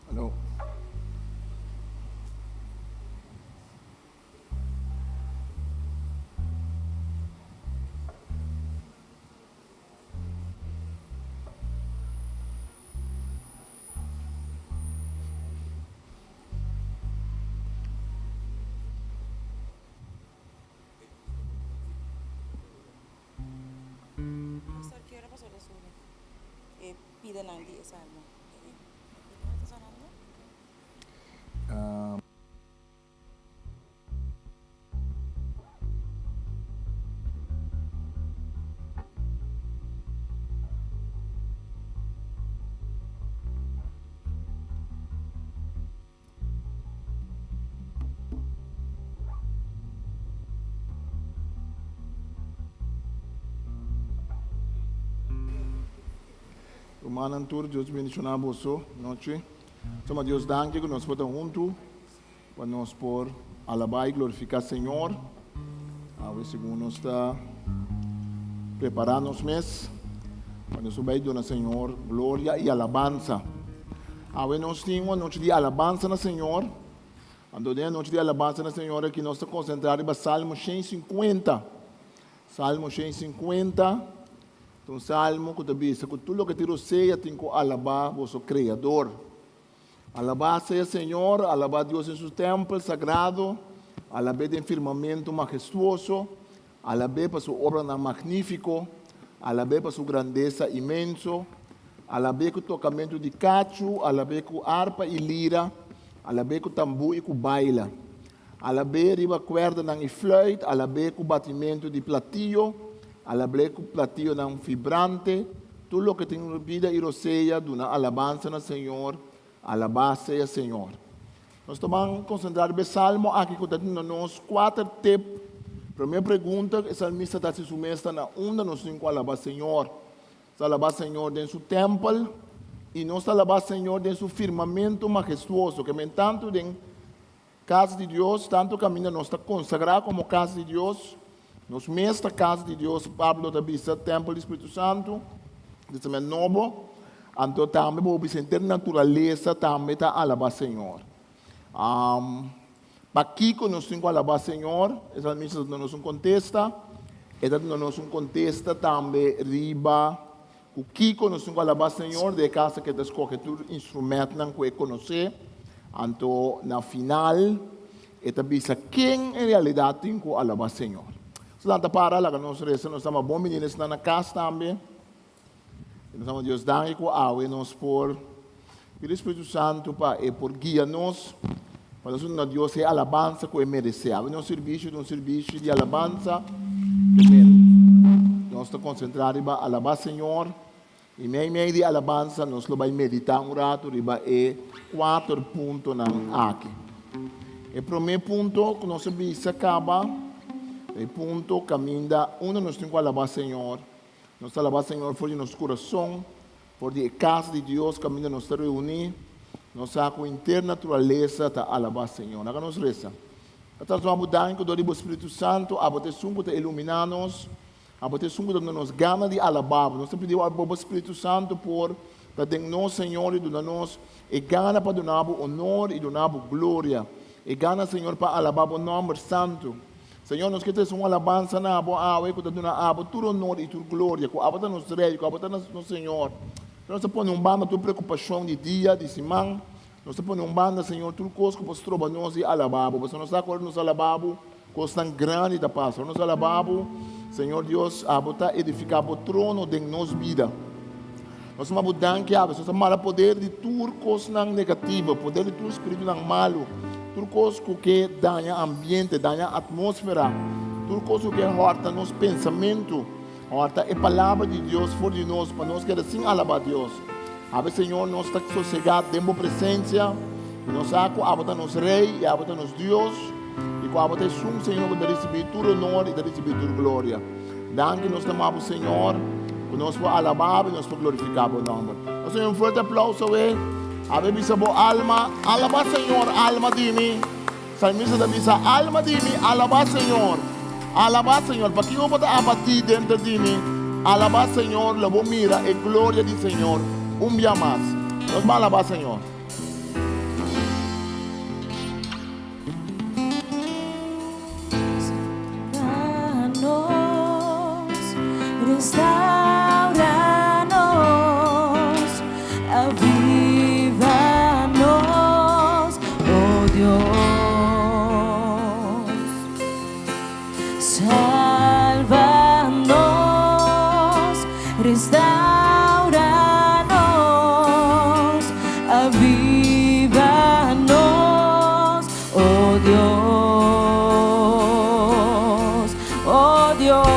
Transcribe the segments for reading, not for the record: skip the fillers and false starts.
Hello. Pastor, ¿qué hora pasó la sube? Pide la di salmo. ¿Qué estás hablando? Romanantur, Deus bendicionar você, noite. Toma Deus danke que nós podemos juntos, para nós por alabar e glorificar o Senhor. A ver segundo nós está preparando os mês, para nós subir do Senhor glória e alabança. A ver nós temos uma noite de alabança no Senhor. Ando de noite de alabança no Senhor aqui nós estamos concentrados em Salmo 150. Salmo 150. Um salmo que diz que tudo que te seja tem que alabar o seu Criador. Alabar seja Senhor, alabar Deus em seu templo sagrado, alabar em firmamento majestuoso, alabar para sua obra magnífico, alabar para sua grandeza imenso, alabar com o tocamento de cacho, alabar com harpa e lira, alabar com tambu e com baila, alabar riba cuerda e flauta, alabar com batimento de platillo, alabar com platillo não vibrante, tudo o que tem vida e roceia, de uma alabança no Senhor, alabar seja Senhor. Nós estamos concentrados no Salmo, aqui que nós 4 tipos. Primeira pergunta, o salmista está se sumesta na onda, nós temos que alabar Senhor. Alabar Senhor dentro do seu templo, e nós alabar Senhor dentro do firmamento majestuoso, que tanto dentro casa de Deus, tanto caminho nós está consagrado como casa de Deus. Nos mestra casa de Deus, Pablo da Bisa, Templo do Espírito Santo, de novo, então também vou sentir natureza, também está alabar Senhor. Para Kiko nós temos que alabar Senhor, essa missa não nos contesta, essa não nos contesta também riba, o Kiko nós temos que alabar Senhor, de casa que escolhe todo instrumento não que conhecer, então na final, essa Bisa, quem em realidade tem que alabar Senhor? Se lá para lá que nós estamos bom meninos na casa também. Nós estamos Deus dando com a nós por o Espírito Santo para por guiar nós para nós Deus é alabança que merecemos. Nós serviço de alabança. Nós estamos concentrados para alabar Senhor. E meio de alabança nós vamos meditar rato riba 4 pontos aqui. O primeiro ponto que nós vamos acabar. O ponto caminha, nós temos que alabar Senhor. Nós alabar Senhor por nosso coração, por a casa de Deus, caminha nós reunir. Nós com internaturaleza para alabar Senhor. Agora nós reza. Então, nós mudamos com o Espírito Santo, a botar sungo para iluminar-nos, a botar sungo para nos gana de alabar. Nós pedimos ao Espírito Santo por para nós, Senhor, e nós e gana para donar honor e donar glória. E gana, Senhor, para alabar o nome santo. Senhor, nós queremos uma alabança na água, que está na água, tu honor e tu glória, que a água está nos rei, que a água está no Senhor. Nós estamos um bando de preocupação de dia, de semana. Nós estamos um bando, Senhor, tudo coisa que você trouxe nós e alababo. Você nos acorda nos alababo, coisa tão grande da paz. Nós alababo, Senhor Deus, a botar edificar o trono de nossa vida. Nós estamos mudando que nós estamos poder de tudo coisa negativa, poder de tudo espírito malo. Tudo coisa que danha ambiente, danha atmosfera, tudo coisa que horta nosso pensamento, Ahorita es palabra de Dios por de nós, para nós querer sin alabar a Dios. A ver, Senhor, nós está sossegados, demos presença, e nós saco, abata nos rei, e abata nos Deus, e com abata sum, Senhor, para receber todo honor e para receber toda glória. Danke, nós amamos, Senhor, que nós podemos alabar e nós podemos glorificar o nome. Nós temos forte aplauso, a ver, bisa bo alma, alaba, Senhor, alma de mim. Salmista da bisa, alma de mim, alaba, Senhor. Alaba, Senhor, para que eu possa abatir dentro de mim. Alaba, Senhor, la voz mira e glória do Senhor. Dia mais. Nós vamos alabar, Senhor. Restaura-nos, aviva-nos, oh Deus. Salva-nos, restaura-nos, aviva-nos, oh Deus, oh Deus.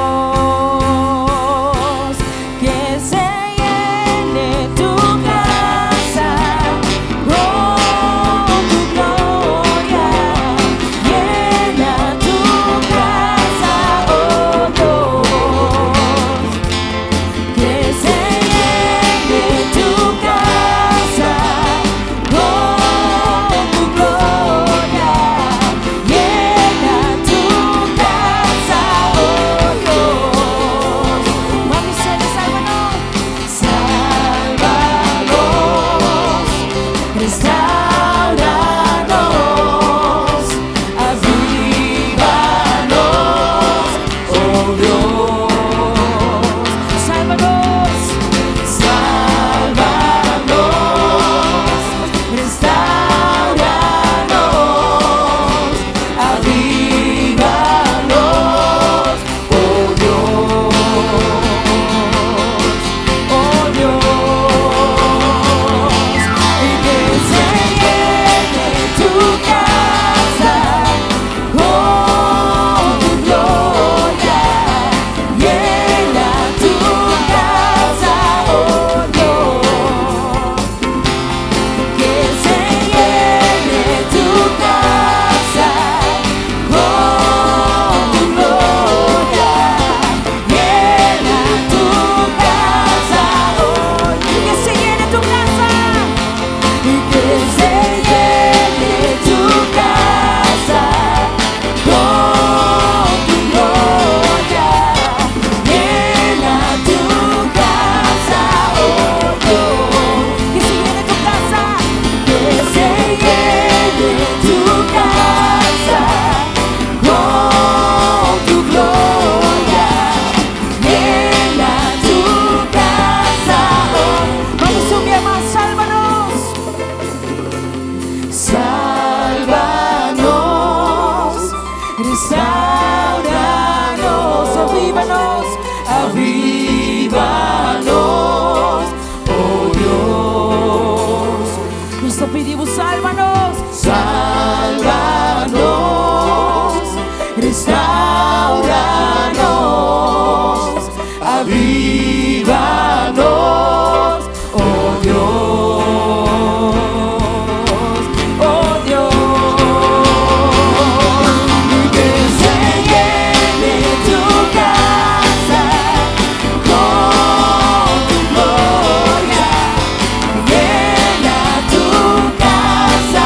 casa.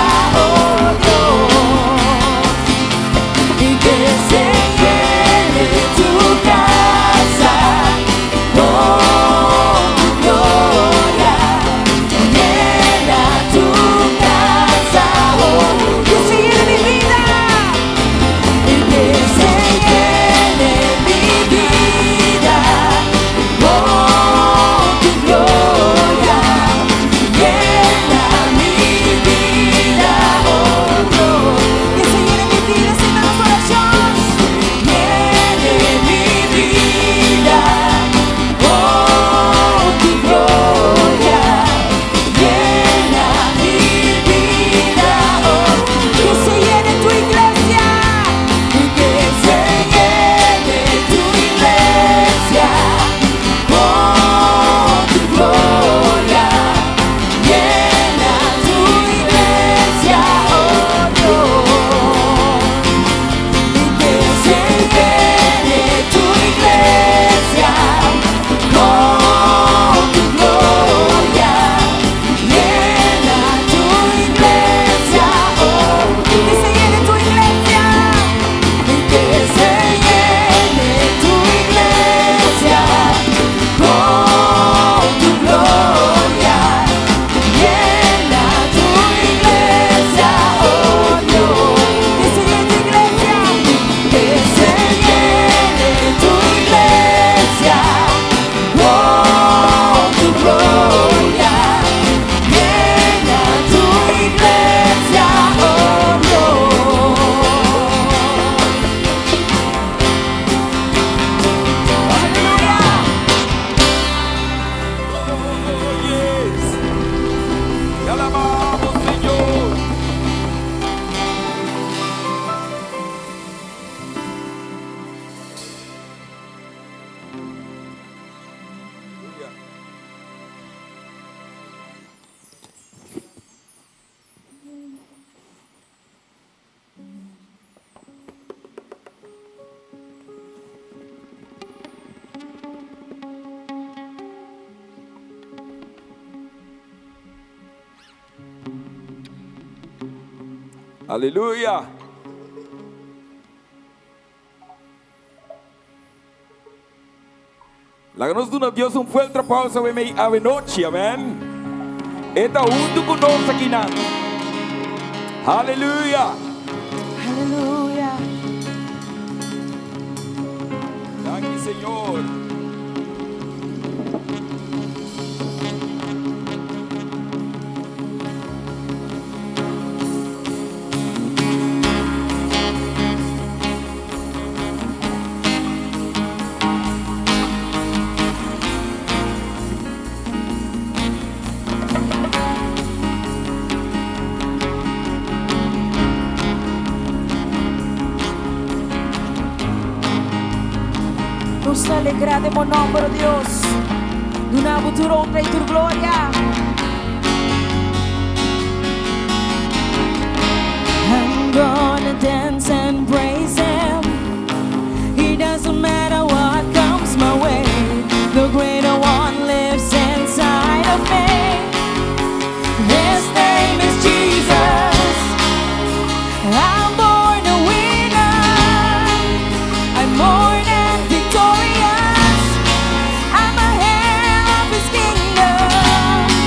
Aleluya. Láganos de Dios un fuerte aplauso a noche, amén. Está junto con nosotros aquí. Aleluya. Aleluya. Gracias, Señor. Nos alegraremos, nombre de Dios, de una futura honra y tu gloria. I'm gonna dance and praise Him. It doesn't matter what comes my way. The greater one lives inside of me. His name is Jesus. I'm born a winner. I'm more than victorious. I'm a heir of His kingdom.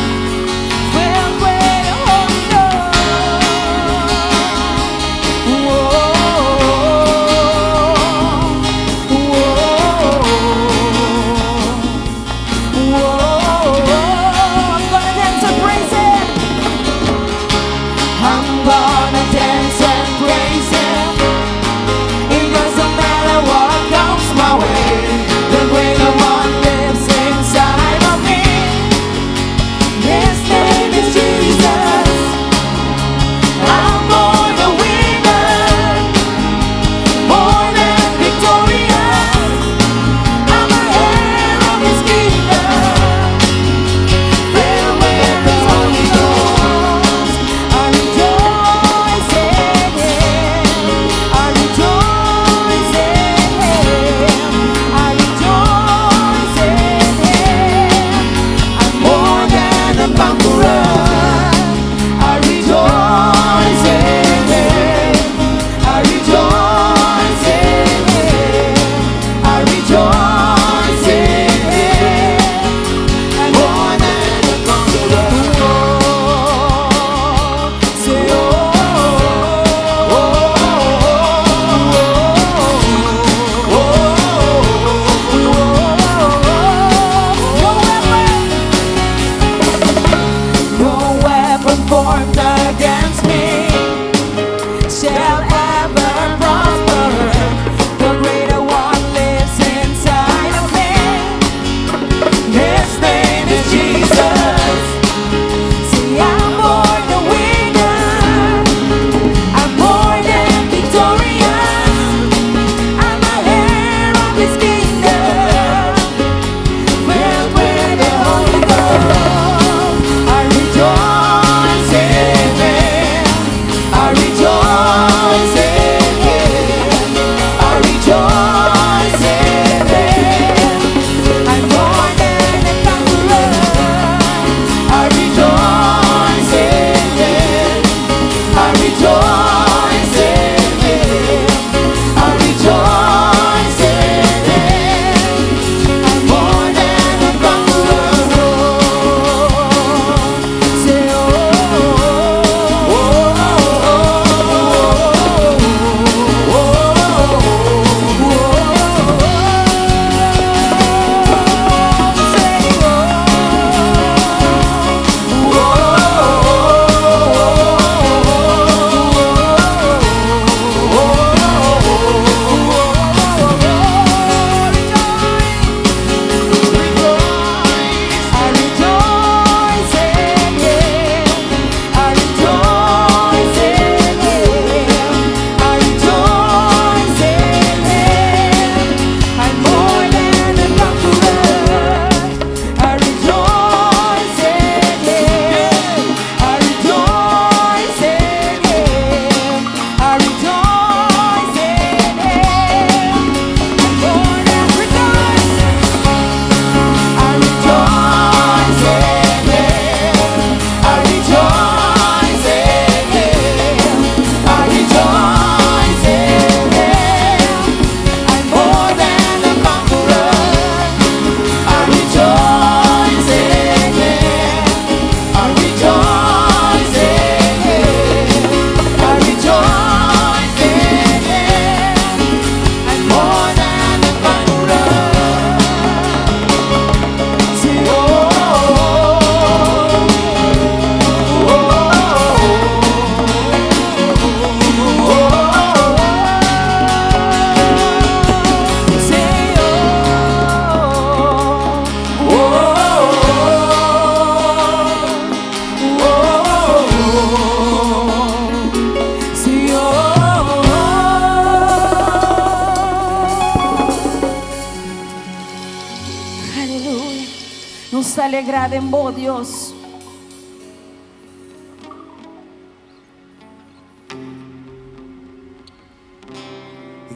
le agrademos, Dios.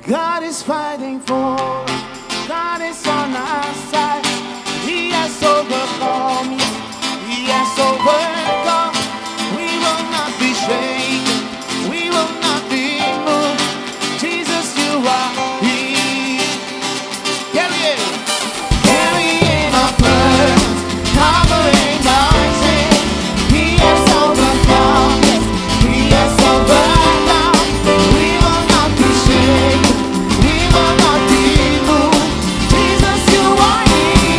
God is fighting for us. God is on our side. He has overcome, yes, He has overcome. We will not be shaken. We will not be moved. Jesus, you are here. Carry it. Carrying our burdens, covering our sin. He has overcome, yes, He has overcome. We will not be shaken. We will not be moved. Jesus, you are here.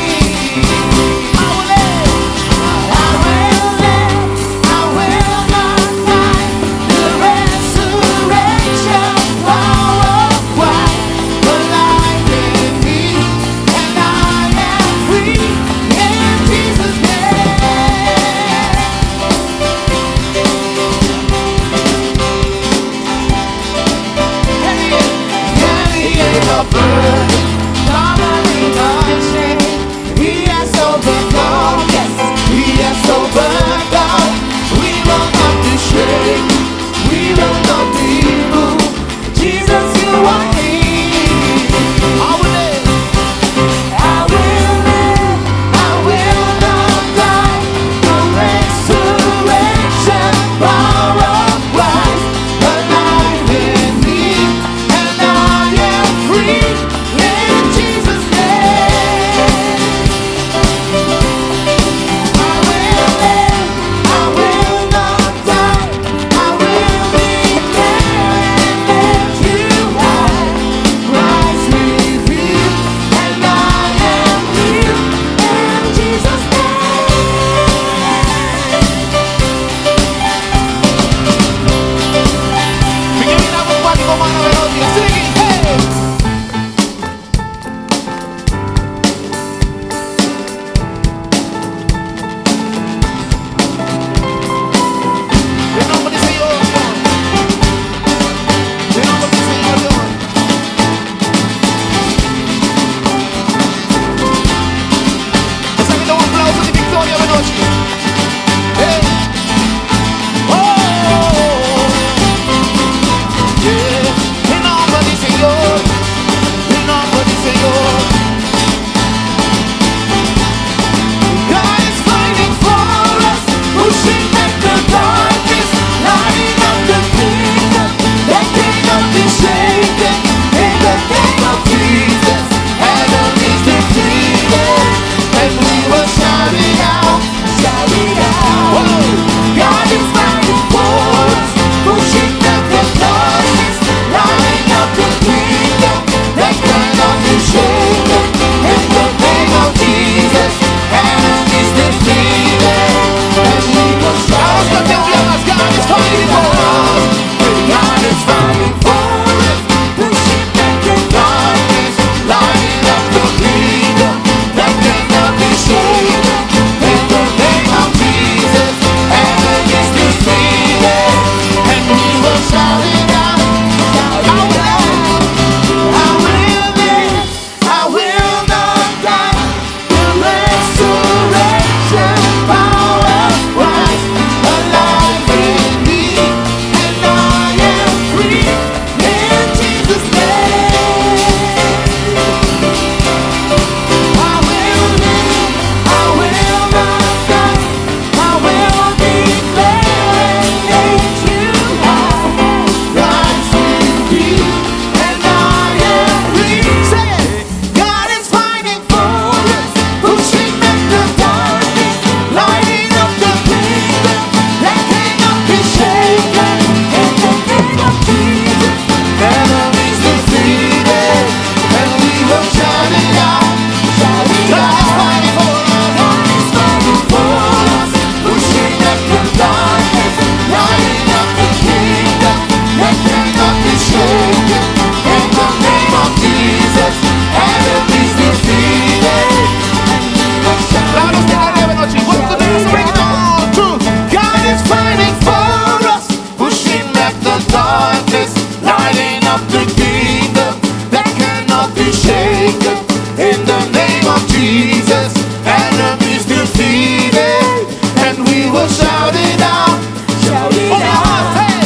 will shout it out. Shout it Open your out. heart, say,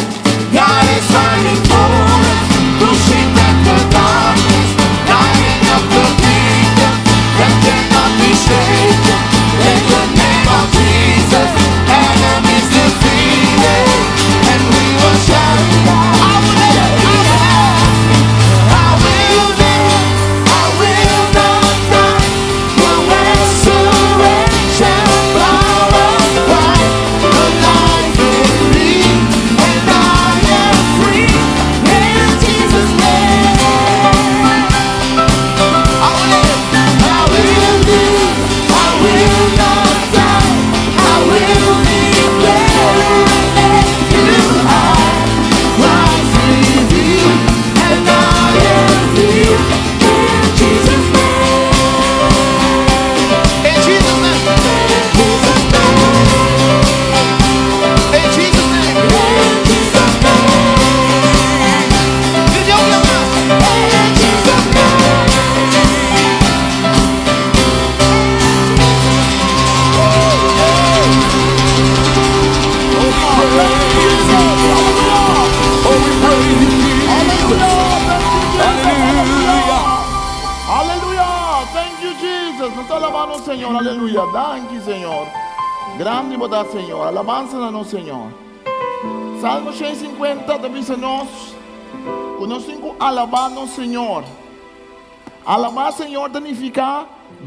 God is fighting for us. Pushing back the darkness, lighting up the kingdom that cannot be shaken. In the name of Jesus, enemies defeated, and we will shout it out. I will live, I will live, I will not die. The resurrection power of Christ, the life in me, and I am free in Jesus' name. I will live, I will live, I will not die. I will declare that you are Christ revealed, and I am free in Jesus' name. In Jesus' name. In Jesus' name. In Jesus' name. Did you open your mouth? In Jesus' name. Oh, we praise you, Jesus. Hallelujah. Aleluya. Thank you, Jesus. Nos alabamos, Señor. Aleluya. Thank you, Señor. Grande boda, Señor. Alabanza a nos, Señor. Salmo 150 dice nos, conosco alabando, Señor. Alabar, Señor, significa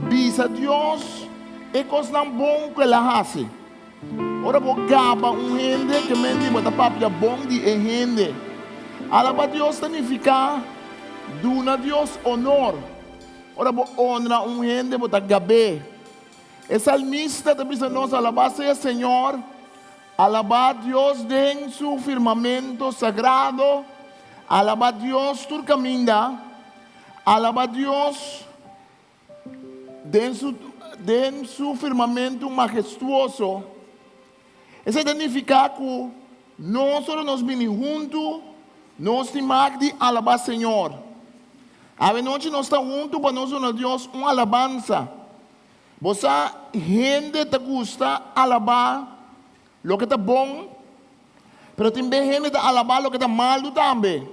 bisa Dios e coisa não bom que ela hace. Ora vou gaba gente que mente bota papia bom de gente. Alabar Deus significa duna Deus honor. Ora vou honra gente bota gabe. E salmista dice nos alabar seja Senhor. Alabar Deus en su firmamento sagrado. Alabar Deus tu caminha. Alabar Deus en su firmamento majestuoso. Isso significa que nós nos vinimos juntos, nós temos de alabar Senhor. A noite nós estamos juntos para nós dar Deus uma alabança. Você, gente, te gusta alabar lo que está bom, pero também gente te alabar lo que está malo também.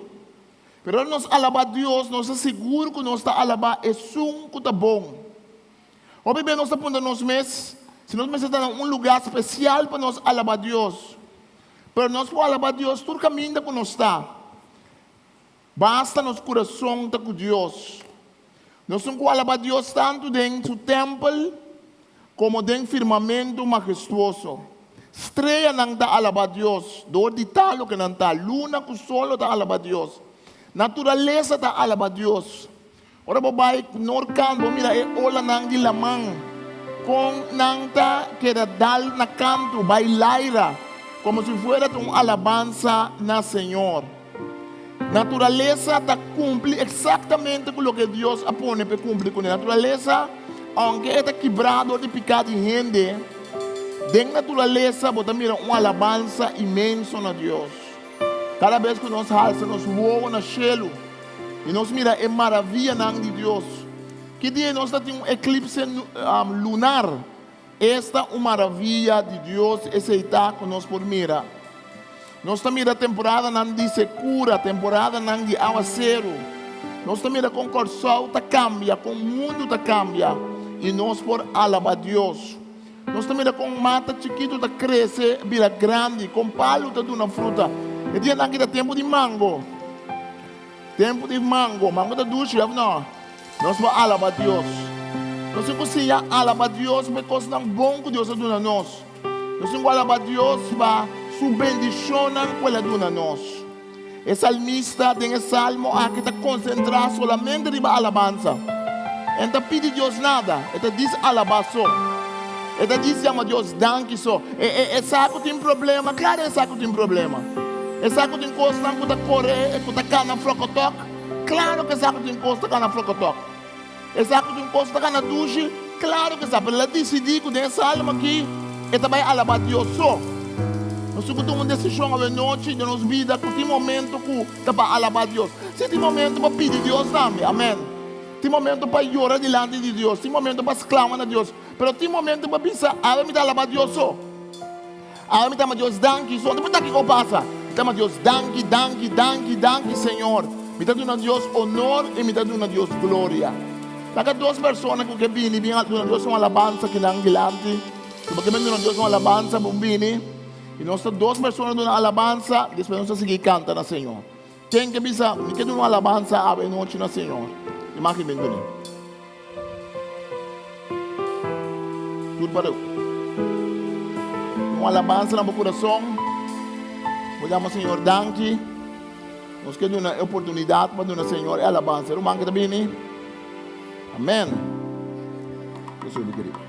Pero nós alabar Deus, nós seguro que nós está alabar é um que está bom. Obviamente nós estamos nos meses, se nós estamos em um lugar especial para nós alabar Deus. Pero nós podemos alabar Deus todo caminho que nós está. Basta nosso coração estar com Deus. Nós não podemos alabar Deus tanto dentro do templo, como dentro do firmamento majestuoso. Estrela não está alabar Deus. Dor de talo que não está. Luna que o sol está alabar Deus. Natureza está alabar Deus. Ora babai norcando mira e ola nang di lamang kung nang ta queda dal na canto bailaira como si fuera un alabanza na Señor. Naturaleza ta cumpre exactamente con lo que Dios apone para cumplir con la naturaleza, aunque está quebrado de pecado y gente, de naturaleza bota mira una alabanza inmenso na Dios. Cada vez que nos alza nos voa na cielo. E nós mira é maravilha de Deus. Que dia nós temos um eclipse lunar. Esta é uma maravilha de Deus. Esse está que nós por mira. Nós estamos mira temporada de secura, temporada de aguaceiro. Nós estamos mira com o sol tá cambia, com o mundo tá cambia. E nós por alabar Deus. Nós estamos mira com mata chiquito tá cresce, vira grande, com palo tá dando fruta. E dia não dá tempo de mango. Tempo de mango da ducha, não. Nós vamos alabar Deus. Nós vamos alabar Deus porque não bom que Deus dá a nós. Nós vamos alabar Deus para sua bendição que Ele dá a nós. O salmista tem esse salmo aqui está concentrado solamente na alabança. Ele não pede Deus nada. Ele diz alabação. Ele diz a Deus danke só. E sabe que tem problema? Claro que sabe que tem problema. E sabe que tem coisa que está correndo, que está cá na frocotoc? Claro que sabe que tem coisa que está cá na frocotoc. E sabe que tem coisa que está cá na ducha? Claro que sabe. Ele decidiu que tem essa alma aqui, ele vai alabar Deus só. Nós temos uma decisão à noite de nossa vida, que tem momento que está para alabar Deus. Se tem momento para pedir Deus também, amém. Tem momento para chorar diante de Deus, tem momento para exclamar a Deus. Mas tem momento para pensar, me alabar Deus só. Ahora me Dios, danke, so. Depois daqui que passa. Me Dios, danke, danke, danke, danke, Senhor. Me dá a Deus honor e me dá a Deus glória. Há duas pessoas que vêm a Deus uma alabança que não gilante. Porque me dá a Deus uma alabança, bombini. E nós temos duas pessoas que dão alabança, depois nós seguimos cantando, Senhor. Quem que bisa, me quer uma alabança a noite na Senhor. E mais que bem do tudo para uma alabança no meu coração. Olhamos, Senhor, danke. Nós queremos uma oportunidade para dar ao Senhor a alabança. Não manca também, né? Amém. Eu sou o querido.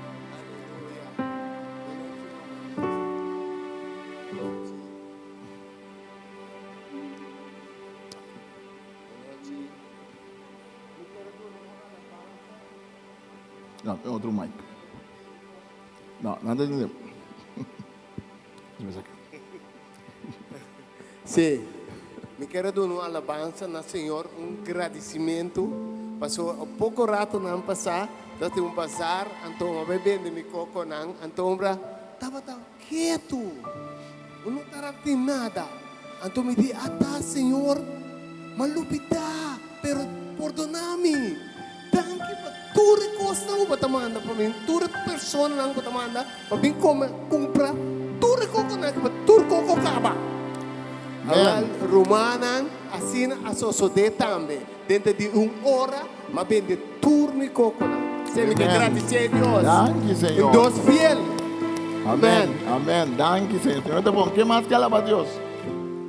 Não, é outro mic. Não, nada de novo. Sim, me quero dar uma alabança na Senhor, agradecimento. Passou pouco rato não passar, nós temos bazar, então eu bebendo me coco não, então estava quieto, não estava de nada. Então me disse, tá Senhor, malupita, pero perdona-me, danke para tudo que você não está mandando para mim, tudo pessoa não está mandando para mim comprar, tudo que não para tudo que acaba. A romana assim a sociedade também dentro de hora mas bem de turno e coco sempre que agradecer a Deus danke Senhor Deus fiel amém amém danke Senhor Senhor tá bom que mais que alabar Deus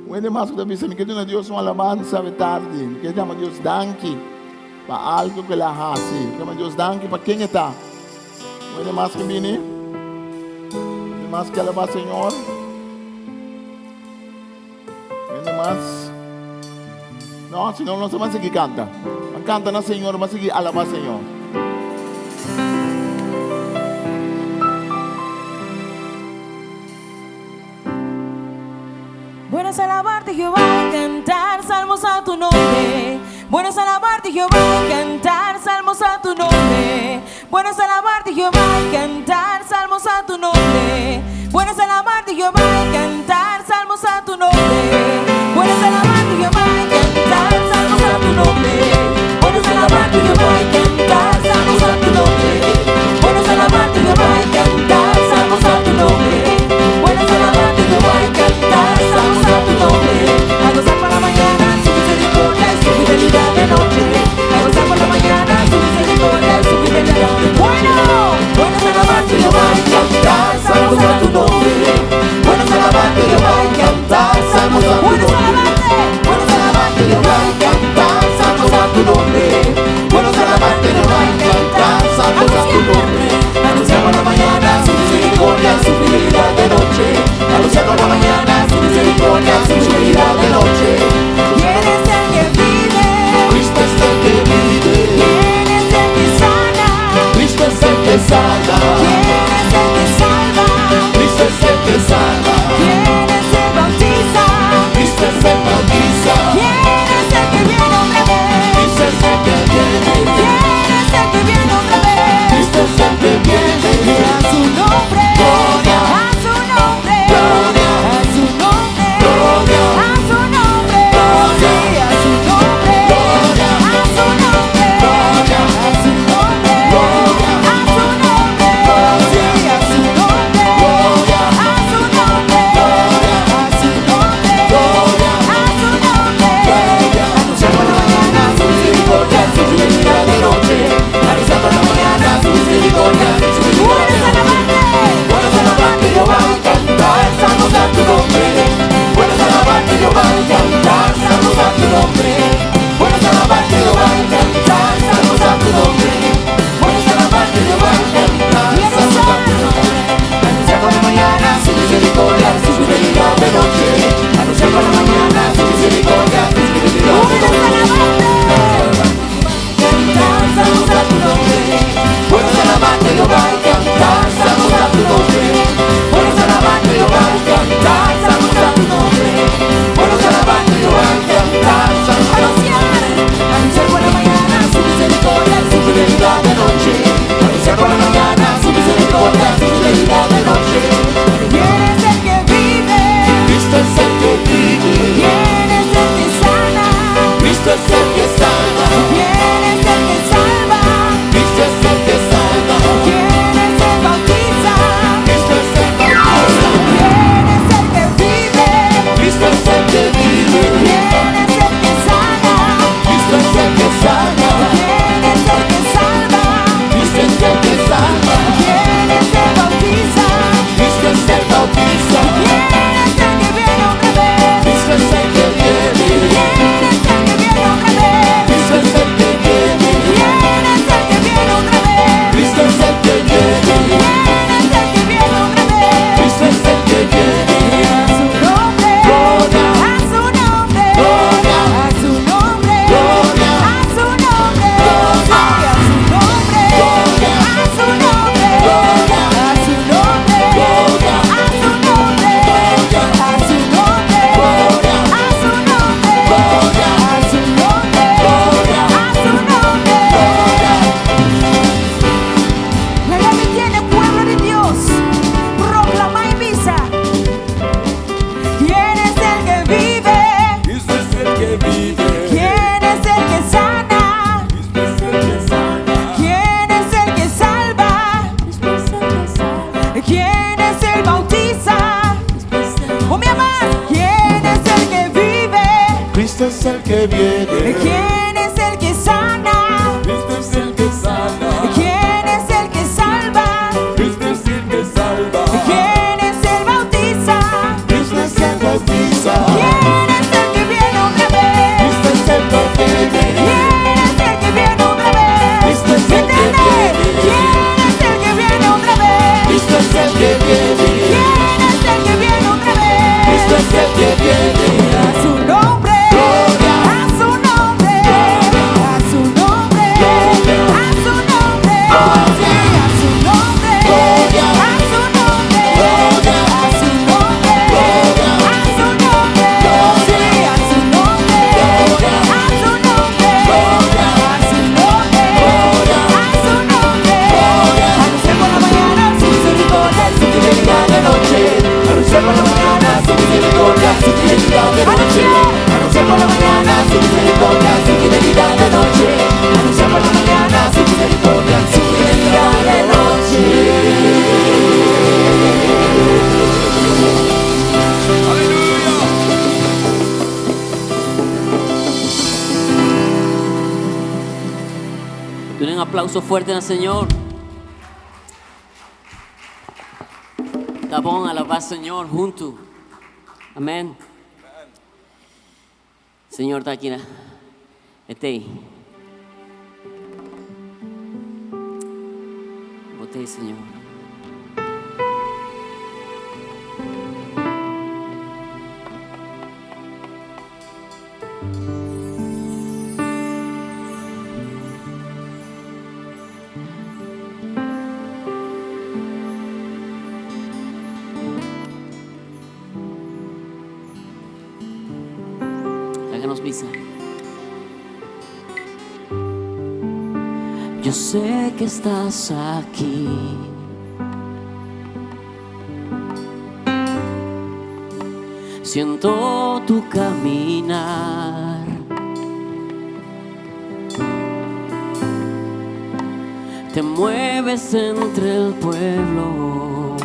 o ende mais que da bisa me quer a Deus uma alabança de tarde me quer chamar Deus danke para algo que ela hace chama Deus danke para quem está o ende mais que bini mais que alabar Senhor mas não, senão não vamos seguir canta. Canta na Senhor, mas seguir alabar Senhor. Bueno es alabarte Jehová y cantar salmos a tu nombre. Bueno es alabarte Jehová y cantar salmos a tu nombre. Bueno es alabarte Jehová y cantar salmos a tu nombre. Bueno es alabarte Jehová y cantar salmos a tu nombre. Bueno es alabarte Jehová y cantar salmos a tu nombre. Bueno es alabarte Jehová y cantar salmos a tu nombre. Bueno es alabarte Jehová y cantar salmos a tu nombre. Bueno es alabarte Jehová y cantar salmos a tu nombre. A gozar por la mañana su misericordia y su fidelidad de noche. A gozar por la mañana su misericordia y su fidelidad. Bueno es alabarte Jehová y cantar salmos a tu nombre. Bueno es alabarte Jehová y cantar salmos a tu nombre. Bueno es alabarte Jehová y cantar salmos a tu nombre. Bueno es alabarte Jehová y cantar salmos a tu nombre. Anunciar por la mañana su misericordia, su fidelidad de noche. Anunciar por la mañana su misericordia, su fidelidad de noche. ¿Quién es el que vive? Cristo es el que vive. ¿Quién es el que sana? Cristo es el que salva. ¿Quién es el que salva? Cristo es el que salva. ¿Quién es el que bautiza? el que viene. ¿Quién es el que sana? Cristo es el que sana. ¿Quién es el que salva? Cristo es el que salva. ¿Quién es el bautiza? Cristo es el bautiza. ¿Quién es el que viene otra vez? Cristo es el que viene. ¿Quién es el que viene otra vez? Cristo es el que viene. ¿Quién es el que viene otra vez? Cristo es el que viene. ¿Quién es el que viene otra vez? Cristo es el que viene. A su nombre, a su nombre, a su nombre, a su nombre, sí, a su nombre, a su nombre, a su nombre, a su nombre, sí, a su nombre, a su nombre, a su nombre, a su nombre. Anunciar por la mañana su misericordia, su fidelidad de noche. Anunciar por la mañana su misericordia, su fidelidad de noche. Anunciar por la mañana su misericordia, su fidelidad de noche. Anunciar por la mañana su misericordia, su fidelidad de noche. Denle un aplauso fuerte al Señor. Tá bom alabar o Senhor junto. Amém. Senhor está aqui, né? Botei. Botei, Senhor. Háganos visa. Yo sé que estás aquí. Siento tu caminar. Te mueves entre el pueblo,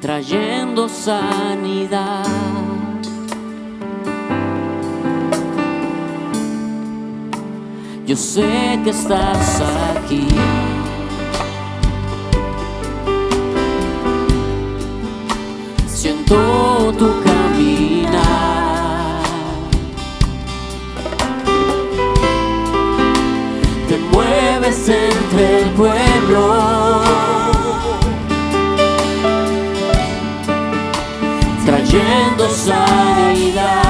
trayendo sanidad. Yo sé que estás aquí. Siento tu caminar. Te mueves entre el pueblo, trayendo sanidad.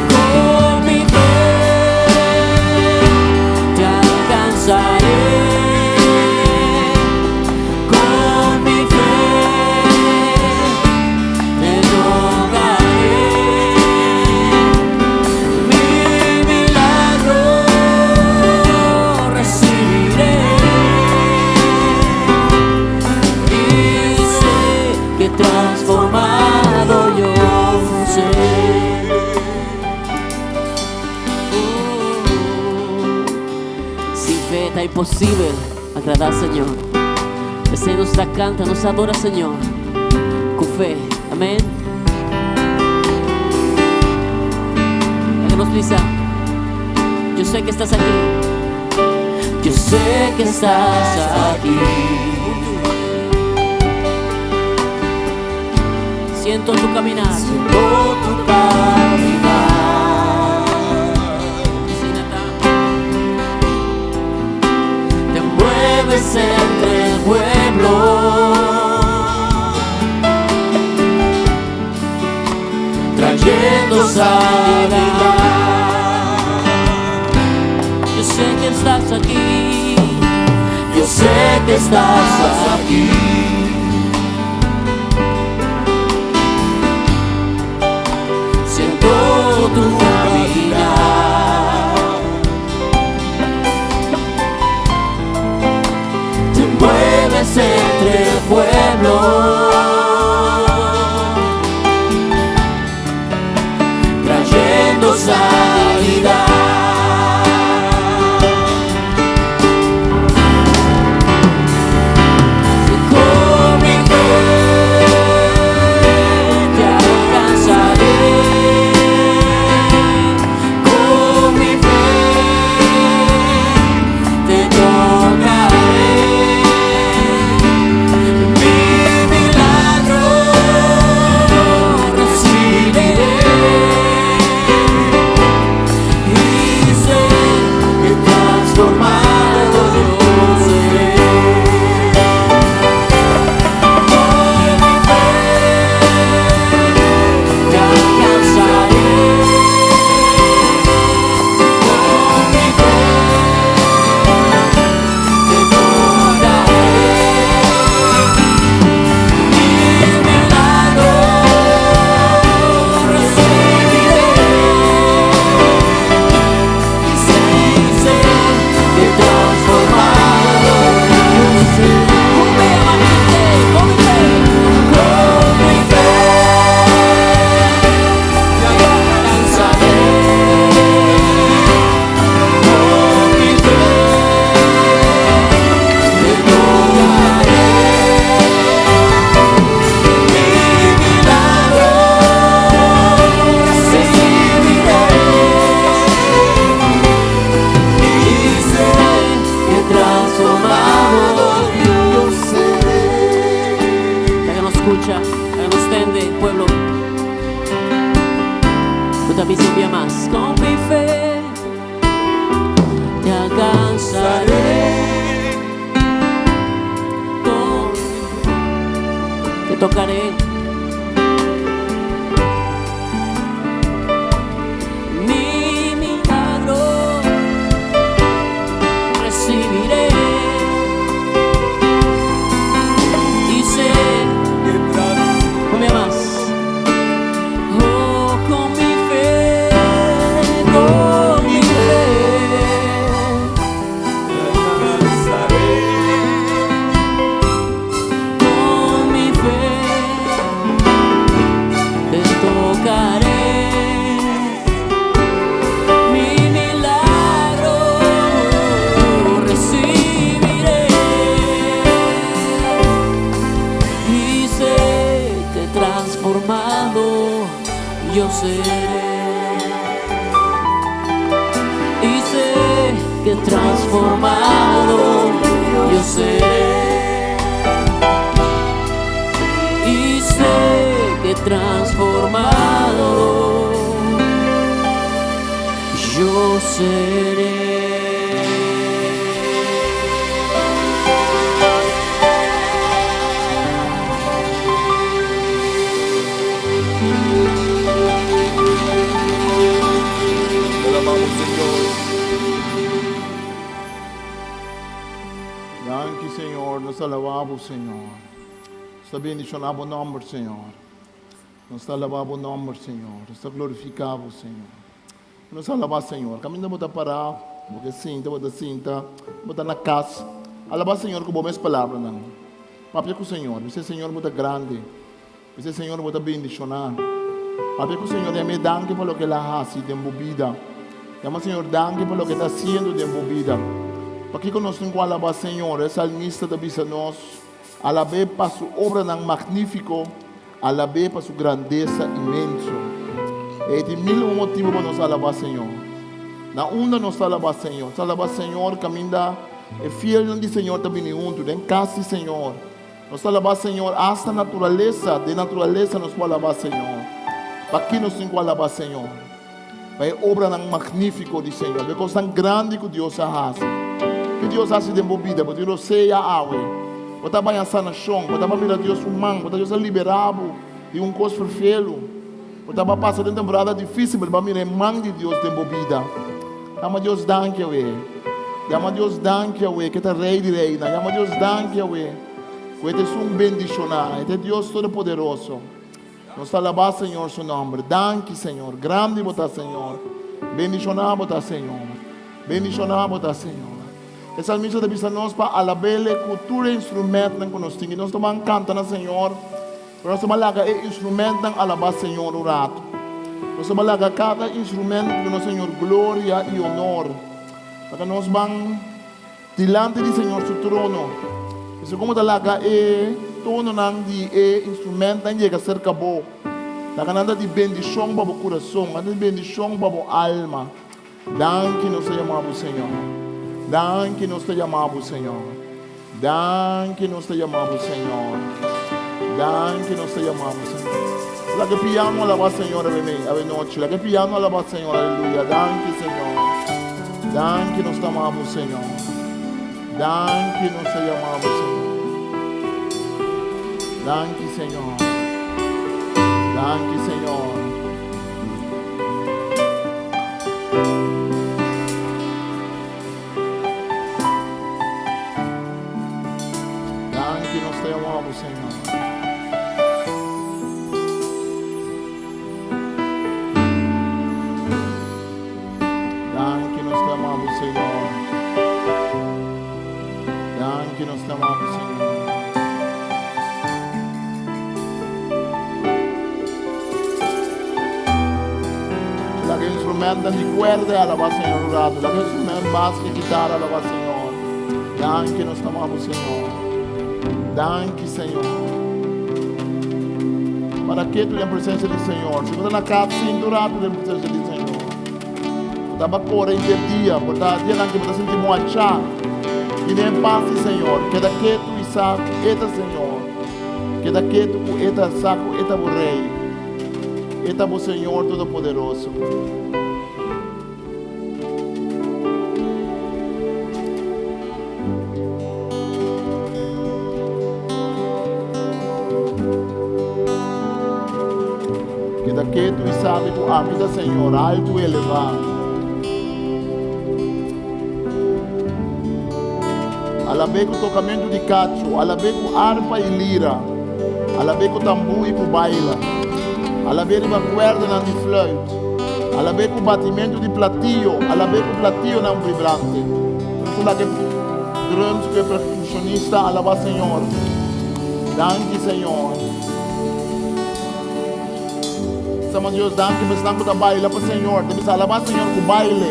Con mi fe te alcanzaré. Con mi fe te rogaré. Mi milagro recibiré. Transformado yo sé. Sin fe está imposible agradar al Señor. El Señor nos da canta, nos adora, Señor, con fe. Amén. Háganos prisa. Yo sé que estás aquí. Yo sé que estás aquí. Siento tu caminar. Siento tu caminar. Te mueves entre el pueblo, trayendo sanidad. Yo sé que estás aquí. Yo sé que estás aquí. Tu caminar, te mueves entre el pueblo, trayendo sanidad. más, con mi fe te alcanzaré. Te tocaré. Mi milagro recibiré. Y sé con mi más. Oh, con mi fe, con mi fe. Con mi fe te tocaré. Mi milagro recibiré. Y sé que transformado yo seré. Y sé que transformado yo seré. Y sé que transformado yo seré. Te alabamos, Señor. Danke, Senhor. Nós te alabamos, Senhor. Nós te bendicionamos o nome, Senhor. Nós te alabamos o nome, Senhor. Nós te glorificamos, Senhor. Nós te alabamos, Senhor. Caminho bota parar, porque sinta, bota na casa. Alaba, Senhor, com boas palavras, não. Papai com o Senhor. Você, Senhor, bota grande. Você, Senhor, bota bendicionar. Papai com o Senhor, me danke por lo que ela hace de embobida. Llama, Senhor, danke por lo que está haciendo de embobida. Porque conosco não alaba, Senhor, é salmista da bisa nós. Alabé para sua obra não magnífico. Alabé para sua grandeza imenso. E tem mil motivos para nós alabar, Senhor. Na onda nós alabar, Senhor. Nós alabar, Senhor, caminha é fiel de Senhor também junto. Nem casi, Senhor. Nós alabar, Senhor, hasta natureza. De natureza nós alabar, Senhor. Para que nós não alabar, Senhor. Para a obra não magnífico de Senhor. Porque é tão grande que Deus faz. Que Deus faz de movida. Porque Deus seja a Bota banha sanação, bota para mirar Deus humano, bota Deus liberado de coisa perfeito. Bota para passar de temporada difícil, bota para mirar mão de Deus de movida. Chama Deus danke a we. Chama Deus danke a we, que é rei de reina. Chama Deus danke a we. Que é bendicionar, é Deus todo poderoso. Nós alabamos, Senhor, seu nome. Danke, Senhor. Grande bota, Senhor. Bendicionar bota, Senhor. Bendicionar bota, Senhor. O salmista da bisa nós para alabele cultura instrumento que nós temos. Nós estamos cantando, Senhor. Nós estamos lá com instrumento que alabar, Senhor, o rato. Nós estamos lá com cada instrumento que nós, Senhor, glória e honor. Para nós vamos diante do Senhor, seu trono. Isso como está lá com o tono de instrumento que chega a ser cabo. Lá com de bendição para o coração, de bendição para a alma. Danke nós chamamos, Senhor. Danke nós te chamamos, Senhor. Danke nós te chamamos, Senhor. Danke nós te chamamos, Senhor. La que piano alaba, Senhor, a noite. La que piano alaba, Senhor, aleluia. Danke, Senhor. Danke nós te amamos, Senhor. Danke nós te chamamos, Senhor. Danke, Senhor. Danke, Senhor. Nós te amamos, Senhor. Danke, nós te amamos, Senhor. Danke, nós te amamos, Senhor. La que instrumento de cuerda alaba, Senhor, rato. La que instrumento basso de guitarra alaba, Senhor. Danke, nós te amamos, Senhor. Danke, Senhor. Para que tu tenha a presença do Senhor. Se você está na casa, cinturado tem a presença do Senhor. Você vai correr em dia, porque dia que você sentir moachar. E nem passe, Senhor. Que daqui tu e saco, eta, Senhor. Que daqui tu eta saco, eta o Rei. Eta o Senhor Todo-Poderoso. pida Señor, alto y elevado. Alabei com tocamento de cacho, alabei com harpa e lira, alabei com tambu e com baila, alabei com cuerda na de flauta, alabei com batimento de platio, alabei com platio não vibrante. Vamos lá que drums que é percussionista, alaba Senhor. Danke Senhor. Sama Deus, danke, mas danke da baila para Senhor. Deve alabar Senhor com baile.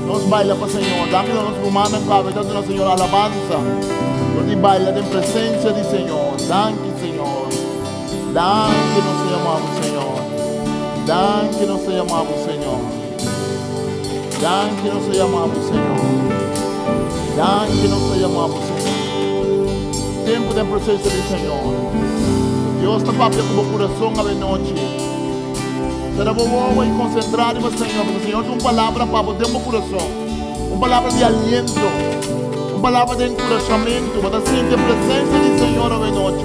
Nós baila para Senhor. Danke da nossa humana com a verdade do Senhor alabanza. Por de baila de presença de Senhor. Danke Senhor. Danke nós te amamos Senhor. Danke nós te amamos Senhor. Danke nós te amamos Senhor. Danke nós te amamos Senhor. Tempo de presença do Senhor. Deus está papel com o coração a noite. Será bom e concentrado no Senhor, porque o Senhor tem uma palavra para o teu coração, uma palavra de aliento, uma palavra de encorajamento, para sentir a presença do Senhor a noite.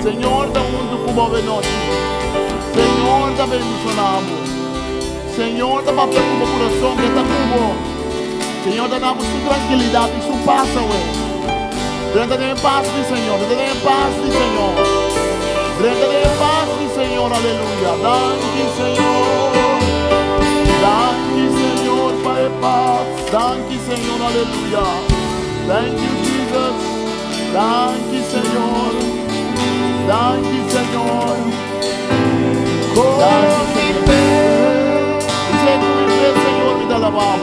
Senhor, dá muito como a noite. Senhor, dá bendicionado. Senhor, dá papel com o coração que está como. Senhor, dá-nos sua tranquilidade e sua paz, Grande de paz, Senhor, grande de paz, Senhor. Grande de paz, Senhor, aleluia. Danke, Senhor. Danke, Senhor, Pai, paz. Danke, Senhor, aleluia. Thank you, Jesus. Danke, Senhor. Danke, Senhor. Danke, Senhor. Dice que mi fe, Senhor, me da la baba.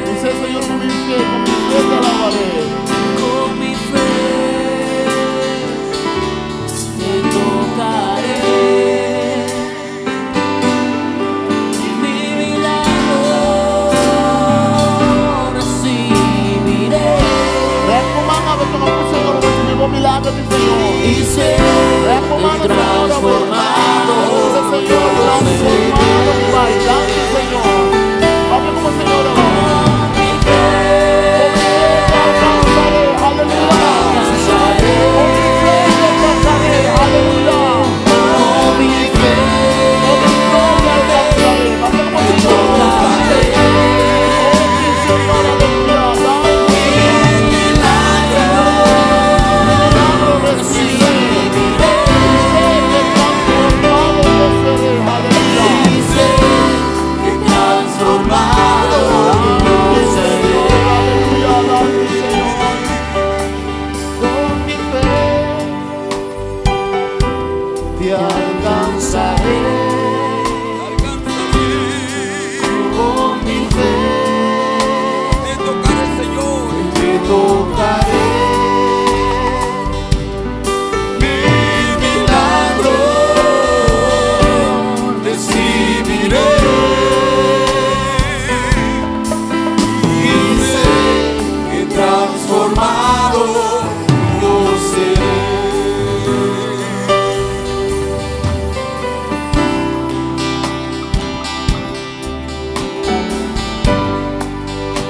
Dice, Senhor, con mi fe te alabaré. Con mi fe te tocaré, mi milagro recibiré. Recomanda que tu Senhor recibir o milagre do Senhor. Y sé transformado. Senhor, transformado, Pai. Danke, Senhor. Vamos como Senhor.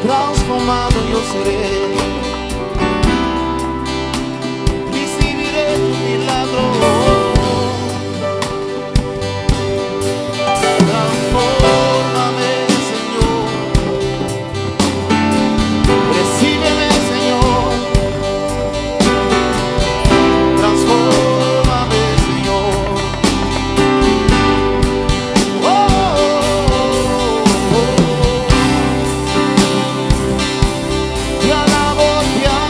Transformado yo seré. Recibiré tu milagro. Transfórmame, Señor. Recíbeme, Señor. Transfórmame, Señor. Oh, oh, oh, oh. Te alabo, Señor.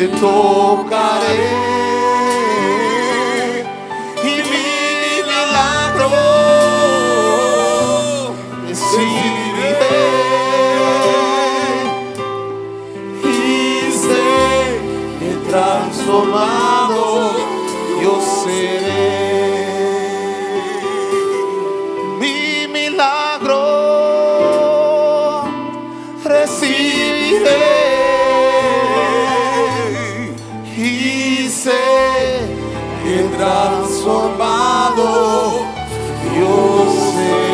te tocaré y mi milagro recibiré y sé que transformado yo seré. Mi milagro recibiré y sé que transformado yo seré.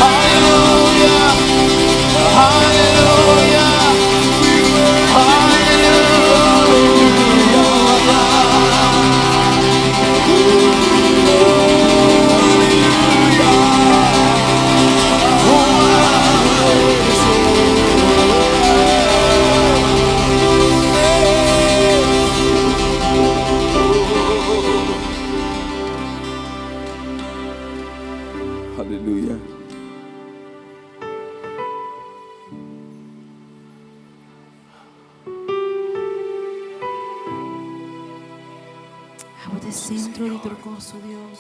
Aleluya, aleluya, Aleluya. Agua de centro de tu gozo, Dios.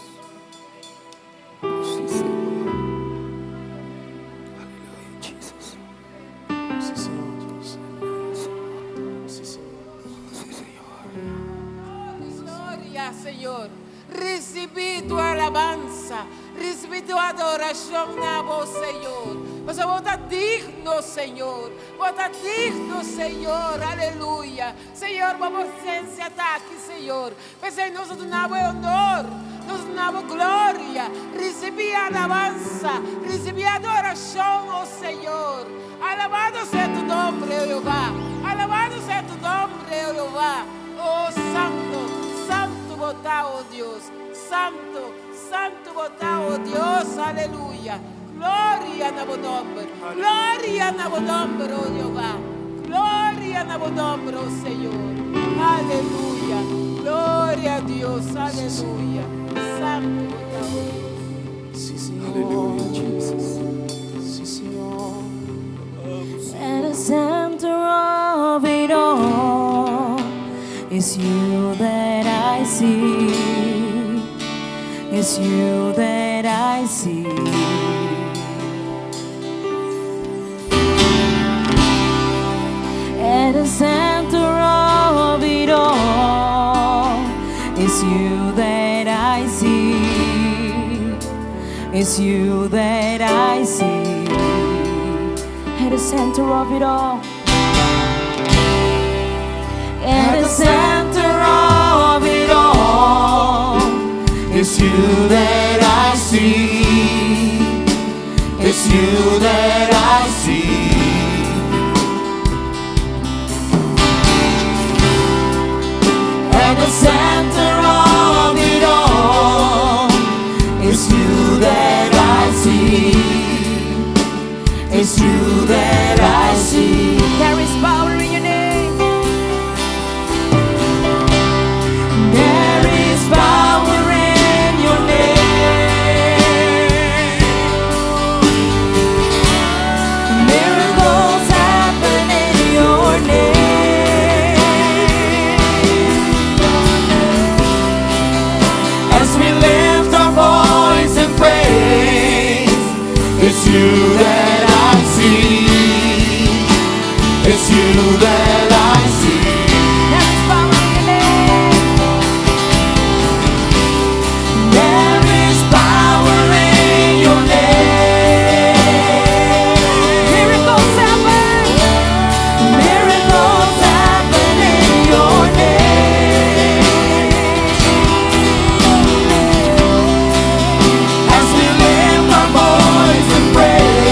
Sí, Señor. Aleluya, Jesús. Sí, Señor. Sí, Señor. Sí, Señor. Gloria, Señor. Recibí tu alabanza, recibí tu adoración a vos, Señor. Pues vos estás digno, Señor. Vos estás digno, Señor. Aleluya. Señor, vamos a estar aquí, Señor. Pues nos damos honor, nos damos gloria. Recibí alabanza, recibí adoración, oh Señor. Alabado sea tu nombre, oh Jehová. Alabado sea tu nombre, oh Jehová. Oh Santo, Santo votá, oh Dios. Santo, Santo votá, oh Dios. Aleluya. Gloria a tu nombre. Gloria a tu nombre, oh Jehová. Gloria a tu nombre, oh Señor. Aleluya. Gloria a Dios. Aleluya. Santo votá, oh Dios. Sí, Señor. Aleluya, Jesús. Sí, Señor. At the center of it all is you that I see. It's you that I see. At the center of it all is you that I see. It's you that I see. At the center of it all. At the center of it all. It's you that I see. It's you that I see. At the center of it all, it's you that I see. It's you that I see. There is power in your name. There is power in your name. Miracles happen in your name. As we lift our voice and praise, it's you that I see. It's you that I see. There is power in your name. There is power in your name. Miracles happen. Miracles happen in your name. As we lift our voice and praise,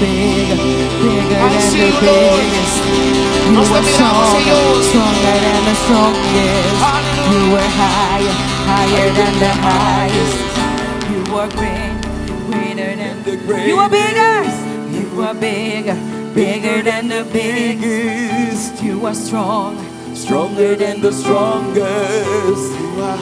big, bigger I than see the you, Lord. biggest. You Nos are miramos, strong, Señor. stronger than the strongest. Hallelujah. You were higher, higher than the highest. You are great, greater than The greatest. You are bigger. You are bigger, bigger than the biggest. You are strong, Stronger than the strongest. You are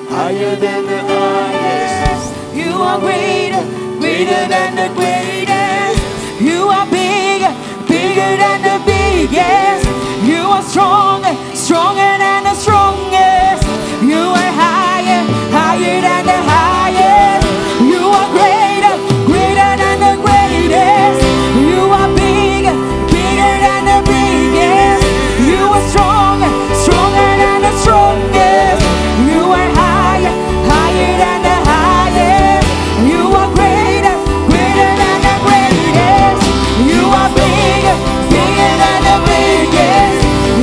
higher than the highest. You are greater, greater than the greatest. You are bigger, bigger than the biggest. You are stronger, stronger than the strongest. You are higher, higher than the highest. You are greater, greater than the greatest. You are bigger, bigger than the biggest. You are stronger, stronger than the strongest. You are higher, higher than the highest. You are greater, greater than the greatest. You are bigger, bigger than the biggest.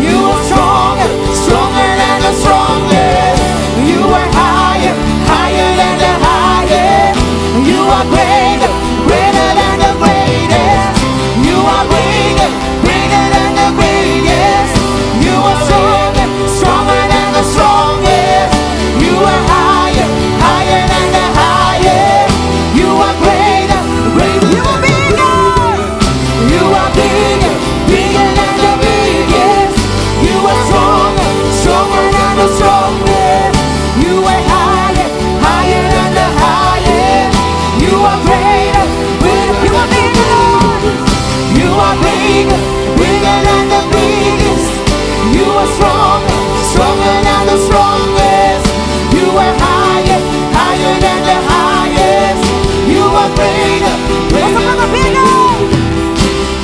You are stronger, stronger than the strongest. You are higher, higher than the highest. You are greater, greater than the greatest. You are bigger, bigger than the greatest. You are stronger, stronger than the strongest. You are higher, higher than the highest. You are greater, greater. You are bigger. You are bigger, bigger than the biggest. You are stronger, stronger than the strongest. You are higher, higher than the highest. You are greater, greater. You are bigger, Lord. You are bigger, bigger than the biggest. You are stronger, stronger than the strongest. You are higher, higher than the highest. You are greater, greater than the biggest.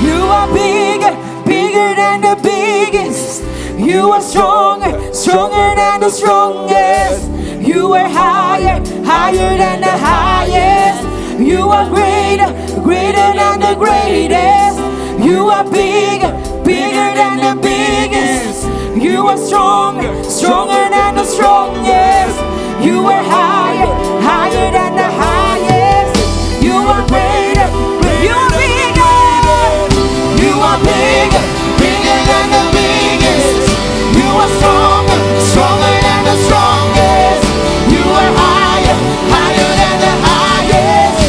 You are bigger, bigger than the biggest. You are stronger, stronger than the strongest. You are higher, higher than the highest. You are greater, greater than the greatest. You are bigger, bigger than the biggest. You are stronger, stronger than the strongest. You are higher, higher than the highest. You are greater, you are bigger. You are bigger, bigger than the biggest. You are stronger, stronger than the strongest. You are higher, higher than the highest.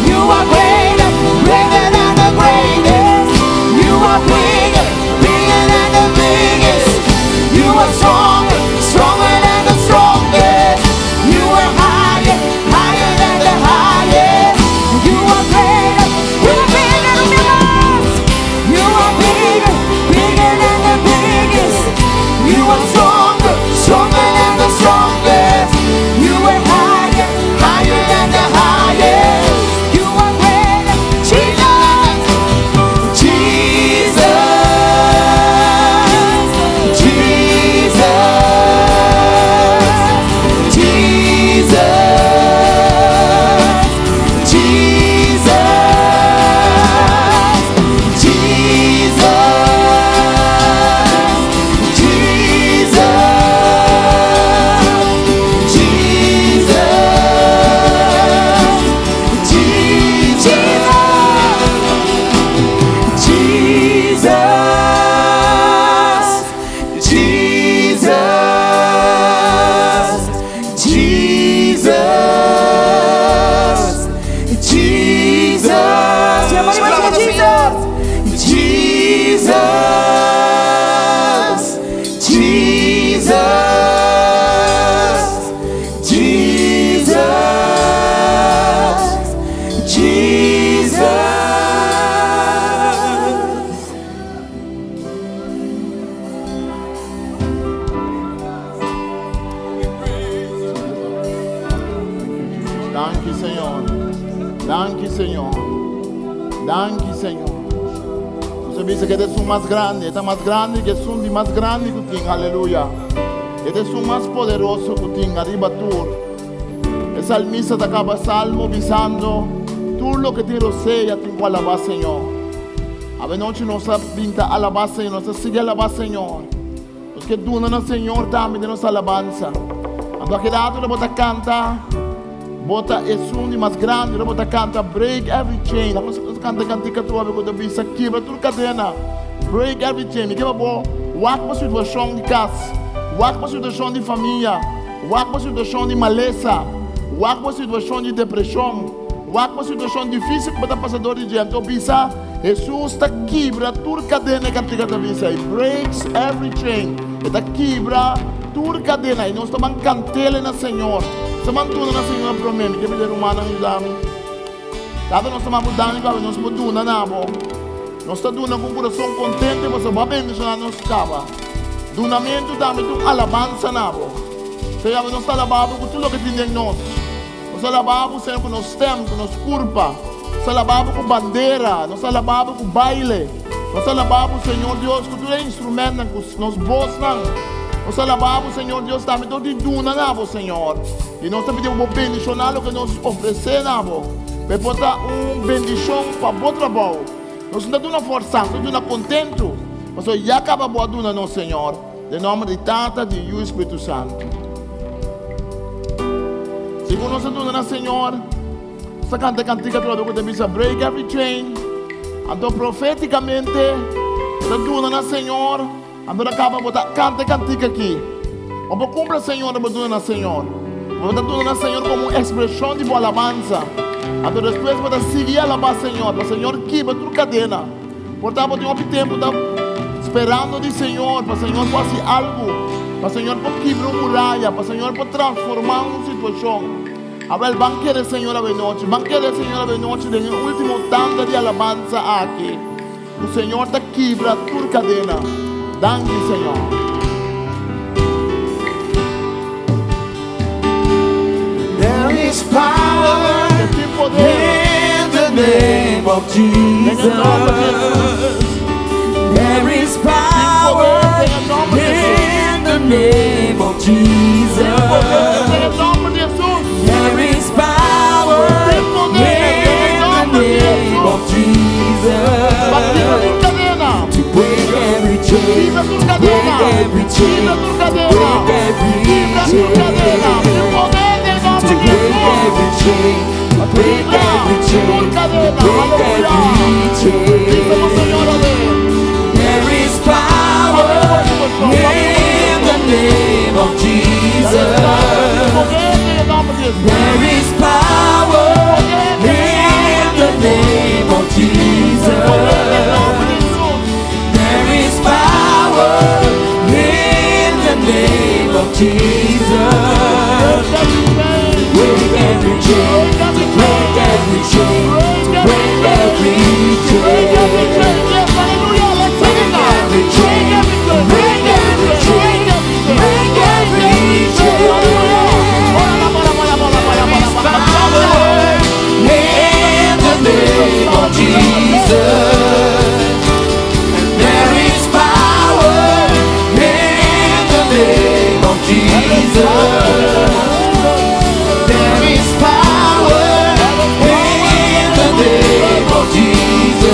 You are greater, greater than the greatest. You are bigger, bigger than the biggest. You are stronger, stronger than the strongest. You are higher, higher than the highest. You are greater, you are bigger than the most. You are bigger, bigger than the biggest. You are stronger, stronger than the strongest. You are higher, higher than the highest. You are greater, Jesus, Jesus, Jesus, Jesus, Jesus, Danke, Señor. Danke, Señor. Danke, Señor. Você diz que eles são mais grandes, está mais grande que são de mais grande que tem, aleluia. Eles são mais poderosos que tem, arriba tudo. O salmista acaba salmo visando tudo o que te rodeia, tem que alabar, Senhor. A noite nós pinta alabar, Senhor, nós sigue alabar, Senhor. Porque tu não, Senhor, também de nossa alabança. Quando aquele ato de botar canta, bota é som mais grande, bota canta break every chain. Nós canta cantica tua quando bisa quebra tudo cadena. Break every chain. Que bom. Walk para situação de casa, walk para situação de família, walk para situação de maleza, walk para situação de depressão, walk para situação difícil que está passador de gente. Então bisa Jesus está quebra tudo cadena cantica da bisa. He breaks every chain. Está quebra tudo cadena. E nós estamos cantando na Senhor. Estamos tudo na Senhor para mim. Que me humana ajudar-me. Cada nós estamos mudando, nós estamos doando na boa. Nós estamos doando com o coração contente, você vai abençoar nos cava. Donamento dá-me tu alabança na boa. Seja nós estamos alabando com tudo que tem em nós. Nós alabamos Senhor com nós tempos, com nós curva. Nós alabamos com bandeira, nós alabamos com baile. Nós alabamos Senhor Deus com todo instrumento, com nos bolsos. Nós alabamos Senhor Deus, dá-me todo de duna na boa, Senhor. E nós também temos bendicionar o que nos oferecer na boa. Para botar bendição para o trabalho. Nós não estamos forçando, nós estamos contentos. Mas já acaba boa duna no Senhor. Em nome de Tata, de e Espírito Santo. Segundo nós estamos no Senhor, essa cantica toda que tem break every chain. Então profeticamente, estamos no Senhor. Então acaba botar cantica aqui. Vamos cumprir Senhor, vamos no Senhor. Vamos estar no Senhor como uma expressão de boa alabança. Então depois para seguir a alabar Senhor, para o Senhor quebra tudo cadena. Portanto, tem um tempo esperando de Senhor, para o Senhor fazer algo, para o Senhor para quebrar uma muralha, para o Senhor para transformar uma situação. Agora, o banquete do Senhor a noite, o banquete do Senhor a noite, no último tanto de alabança aqui. O Senhor está quebra tudo cadena. Danke, Senhor. There is power in the name of Jesus. There is power in the name of Jesus. There is power in the name of Jesus. To break every chain, break every chain, break every chain. To break every chain, break every chain, break every chain. There is power in the name of Jesus. There is power in the name of Jesus. There is power in the name of Jesus. Break every chain, to break every chain, to break every chain. Break every chain, break every chain, break every chain. There is power in the name of Jesus. There is power in the name of Jesus.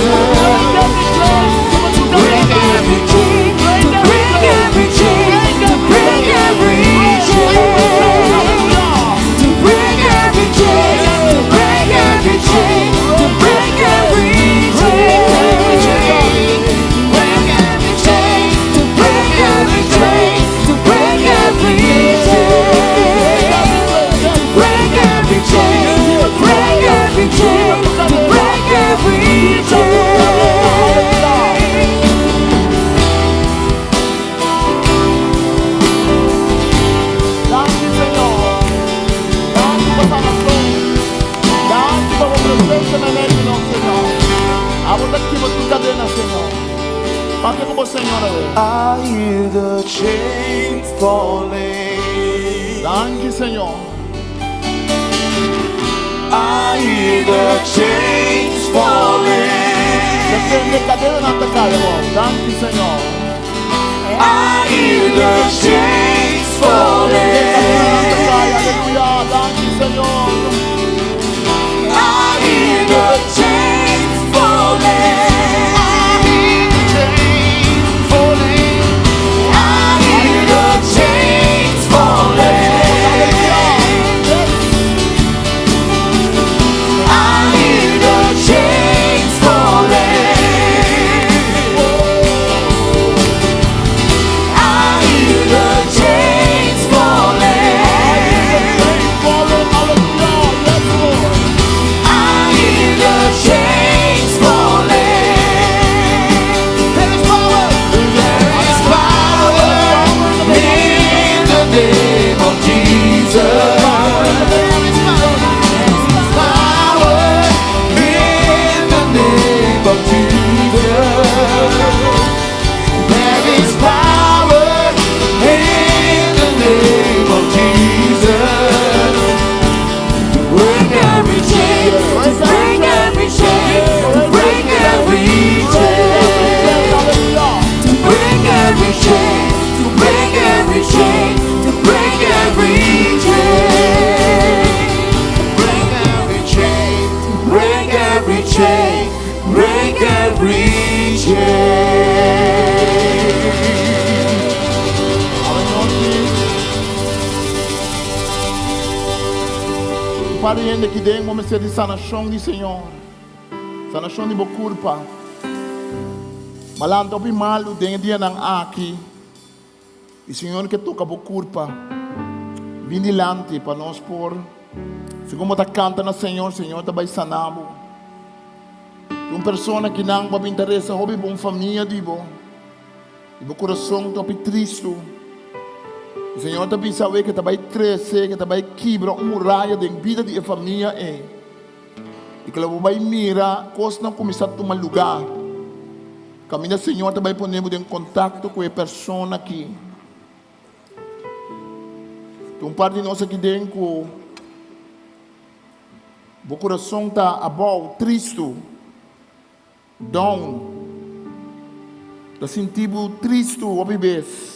To break every chain, to break every chain, to break every chain. To break every chain, to break every chain, to break every chain. Break every chain, to break every chain, to break every chain. Break every chain, to break every chain, to break every chain. Danke, Senhor. Danke por essa nação. Danke por a presença na mente, Senhor. A vontade que você cadena, Senhor. Bate com o Senhor, I hear the chains falling. Danke, Senhor. I hear the chains falling. Você cadena na tua cara, irmão. Danke, Senhor. I hear the chains falling. Aleluia. Danke, Senhor. I hear the chains falling. I hear the chains falling. I hear the chains falling. every chain, break every chain. Pariente que tem uma de sanação do Senhor, sanação de boa culpa. Malanta opi malu dengan dia nang aqui, o Senhor que toca boa culpa, vinilante para nós por, segundo tá canta na Senhor, Senhor tá vai sanamo. Uma pessoa que não vai interessa, hobby bom família dibo, dibo coração tá triste. O Senhor também sabe que também crescer, que também quebra uma muralha da vida da família e que ela vai mirar, coisa não começar a tomar lugar. Caminho, Senhor também ponemos em contato com a pessoa aqui. Então, parte de nós aqui dentro, o coração está abaixo, triste, down, está sentindo triste, obviamente.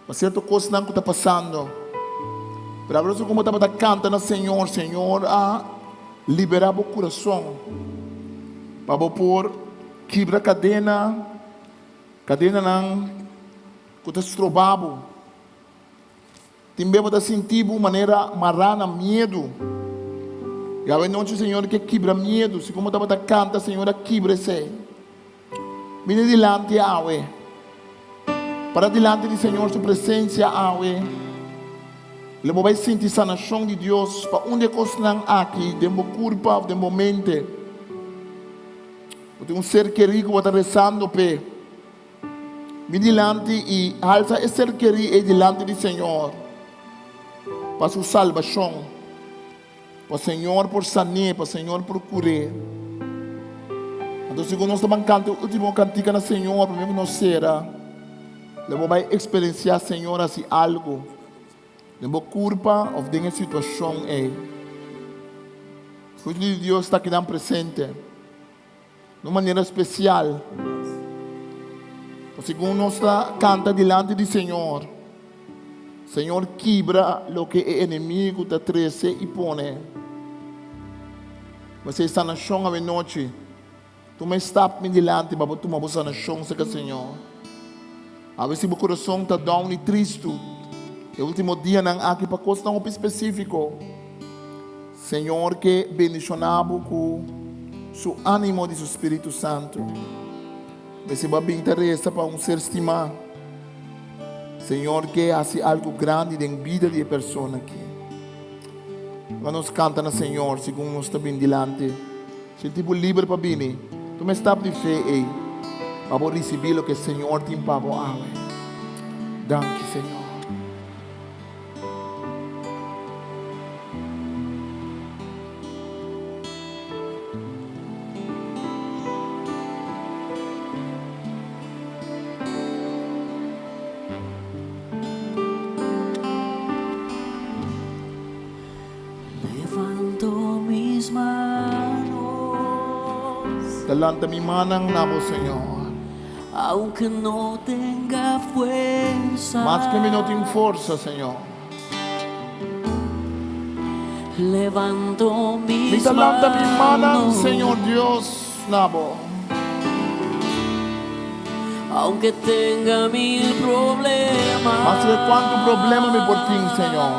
Mas certa coisa não está passando. Para ver como estava cantando, Senhor, Senhor, a liberar o coração. Para pôr, quebrar cadena não, que está estrobado. Também está sentindo maneira marana, medo. E a noite, Senhor, que quebra medo. Se como estava cantando, Senhor, quebra-se. Vem adiante, Yahweh. Para diante do Senhor, sua presença, Yahweh. Ele vai sentir sanação de Deus. Para onde coisa não aqui, de uma culpa, de uma mente. Tem um ser querido que está rezando, pé. Vem diante e alça esse ser querido diante do Senhor. Para sua salvação. Para o Senhor por sanar, para o Senhor por curar. Então, segundo nós estamos cantando, o último cantiga na Senhor, para nós será. Ele vai experienciar, Senhor, assim algo. De uma culpa ou de uma situação é. O Filho de Deus está aqui presente. De uma maneira especial. Segundo nós canta diante do Senhor. Senhor, quebra o que o inimigo está trece e põe. Você está na chão a noite. Tu me está me diante, para tu me botar na chão, Senhor. A vezes o coração está down e triste. O último dia não há aqui para coisa tão específico. Senhor, que bendicionamos com o ânimo de seu Espírito Santo. Você vai bem interessa para um ser estimado. Senhor, que hace algo grande na vida de pessoa aqui. Quando nos canta, Senhor, segundo nós estamos diante, sentimos livre para vir. Tu me estás de fé aí. Para receber o que o Senhor tem para nós. Danke, Senhor. Levanto mis manos. Delante mi manang nabo, Senhor. Aunque no tenga fuerza, Mas que no tenho força, Senhor. levanto Mi mis delante mi manang, manos. Senhor Deus, nabo. Aunque tenga mil problemas, Mas que quanto problema me por ti, Senhor.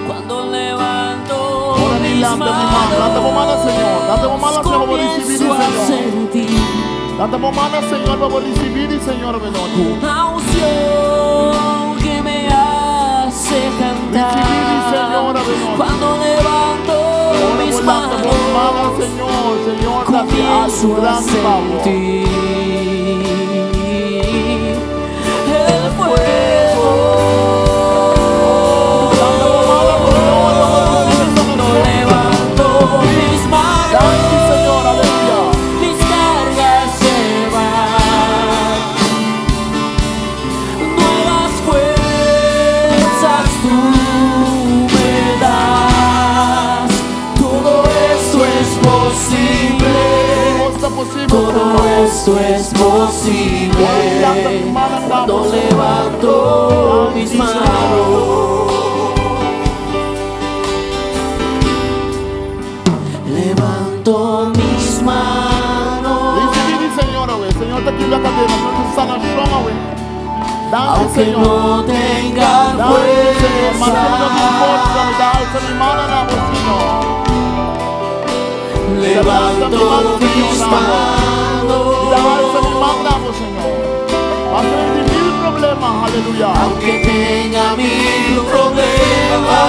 cuando levanto Ora mis dilante mi mano, date por mano, Senhor. Date por mano, Senhor, para recibir, comienzo a Senhor. sentir Date por mano, Senhor, para recibir, Senhor, noite. una unción que me hace cantar. Recibir, Senhor, noite. Cuando levanto Ora mis volante por mano, manos, Senhor, Senhor, date comienzo algo a grande, favor. sentir el fuego. Levanto mis manos, Danke, Senhor, aleluia. mis cargas se van. Nuevas fuerzas tú me das. Todo esto es posible. Todo esto es posible. Cuando levanto mis manos. levanto mis manos. Recibir, Señor, güey. Señor, te quiero la cadena. Señor, te sanación, güey. Dame, Aunque Señor. no tenga Dame, Señor. Manténlo mi fuerza, fuerza, mi alza, mi mano, nabo, Señor. levanto mis manos. Mi alza, mi mano, nabo, Señor. Va a ser mil problemas, aleluya. Aunque tenga mil problemas,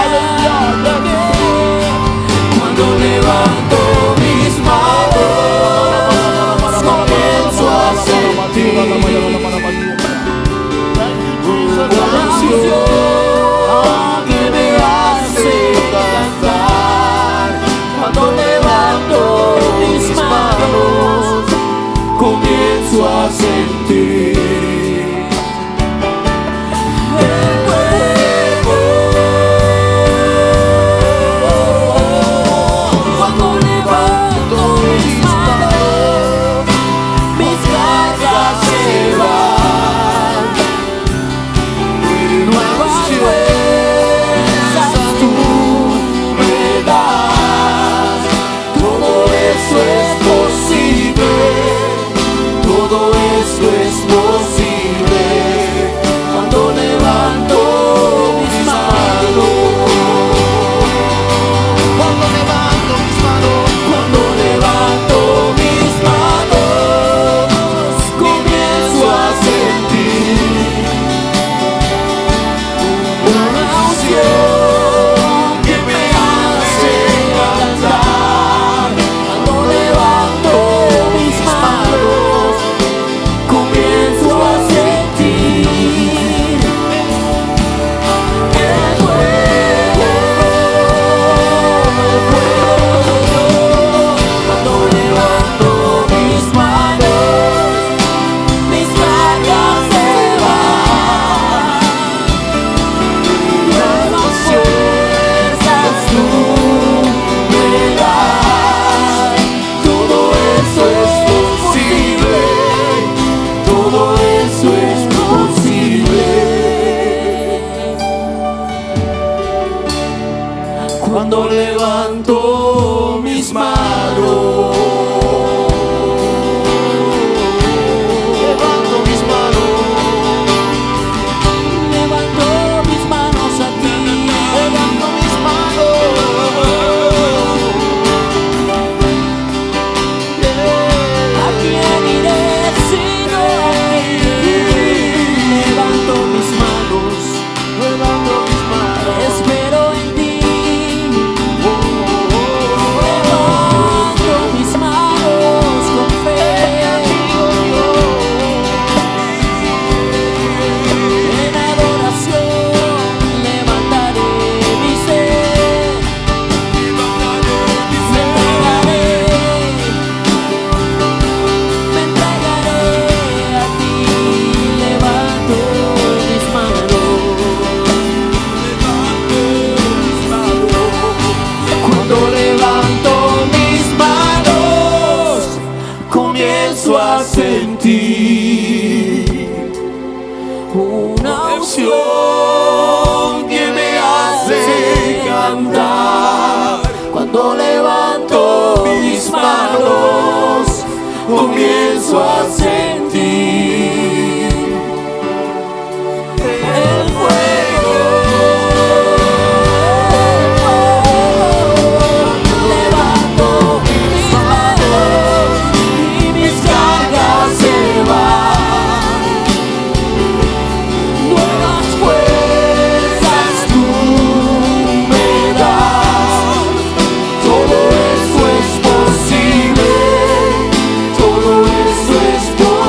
Aleluya. cuando levanto mis manos, comienzo a sentir una unción que me hace cantar. Cuando levanto mis manos, comienzo a sentir el fuego. Cuando levanto mis manos, mis cargas se van. Nuevas fuerzas tú me das. Todo eso es posible. Todo esto es posible cuando levanto mis manos. Cuando levanto mis manos, cuando levanto mis manos, comienzo a sentir una unción que me hace cantar. Cuando levanto mis manos, comienzo a sentir el fuego, Cuando levanto mis manos, mis cargas se van. Nuevas fuerzas tú me das. Todo eso es posible. Todo eso es posible cuando levanto mis manos. Levanto mis manos. Levanto mis manos a ti. Levanto mis manos. ¿A quién iré sino a ti? Levanto mis manos. Levanto mis manos. Espero en ti. Levanto mis manos con fe. En adoración levantaré mi ser. Me entregaré a ti. Levanto mis manos. Cuando levanto mis manos, comienzo a sentir una unción que me hace cantar. Cuando levanto mis manos, comienzo a sentir el fuego. Levanto mis manos y mis cargas se van. Nuevas fuerzas tú me das. Todo eso es posible. Todo eso es posible.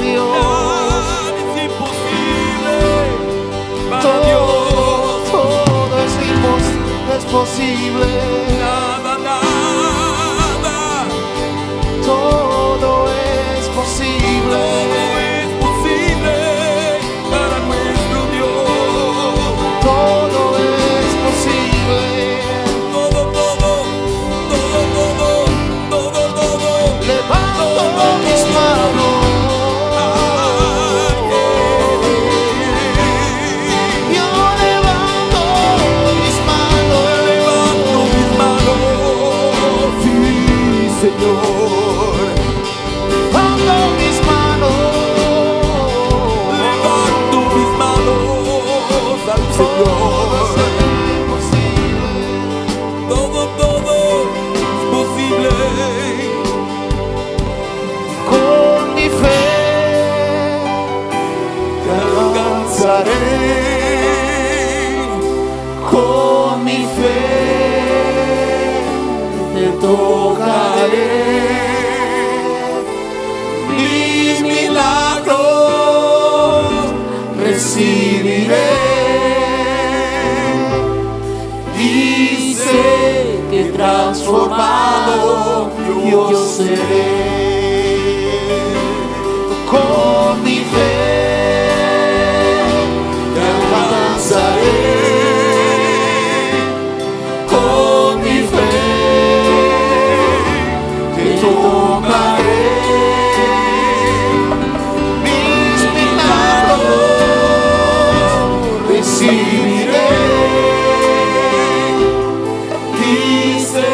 Dios. Nada es imposible para Todo, Dios. todo es posible. Nada, nada. Todo es posible. Todo es posible para nuestro Dios. Todo es posible. Todo, todo, todo, todo, todo, todo. Levanto mis manos. Yo levanto mis manos. Levanto mis manos, sí, Señor. Levanto mis manos. Levanto mis manos al Señor. Todo, todo es posible. Con mi fe te alcanzaré. Con mi fe te tocaré. Mis milagros recibiré. Y sé que transformado yo seré. Con mi fe te alcanzaré. Con mi fe te tocaré. Mis milagros recibiré. Dice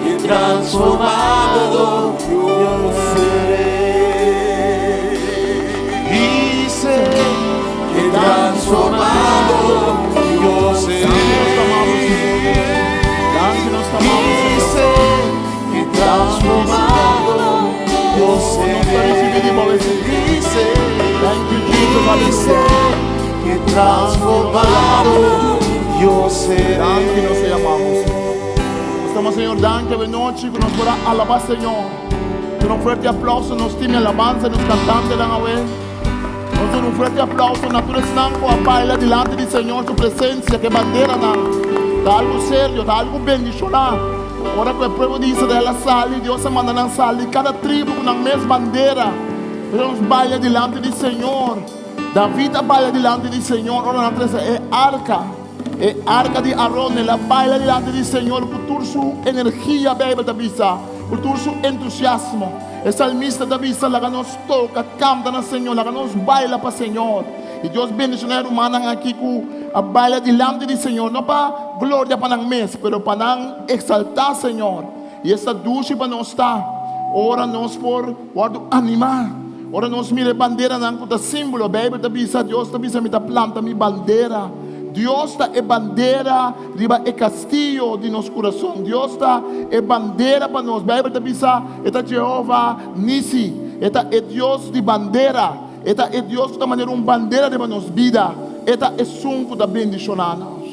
que transformado yo seré. Dice que transformado yo seré. Dice que transformado yo seré. Dice que transformado yo seré. Danke nos llamamos. Estamos, Señor, danke de noche que nos pueda alabar, Señor. Con un fuerte aplauso, nos tiene alabanza, nos cantantes dan a ver. Nos dan un fuerte aplauso, naturales nanco a bailar delante del Señor, su presencia, que bandera da algo serio, da algo bendicional. Ahora que el pueblo dice de la sal, Dios se manda a salir, cada tribu con la misma bandera. Nos baila delante del Señor. David baila delante del Señor. Ahora la naturaleza es arca de Aarón, la baila delante del Señor, por su energía, Biblia da visa, por su entusiasmo. El salmista da visa, la que nos toca, canta al Señor, la que nos baila para el Señor. Y Dios bendicionar humana aquí que baila delante del Señor, no para gloria para el mes, pero para exaltar Señor. Y esta ducha para nos está. Ora nos por animar. Ora nos mire bandera nan kuta símbolo, Biblia da visa, Dios da visa, me da planta mi bandera. Dios está en bandera, riba el castillo de nuestro corazón. Dios está en bandera para nos. Biblia te dice, esta Jehová Nisi, esta es Dios de bandera, esta es Dios de manera una bandera de nuestra vida. Esta es un que bendicionamos.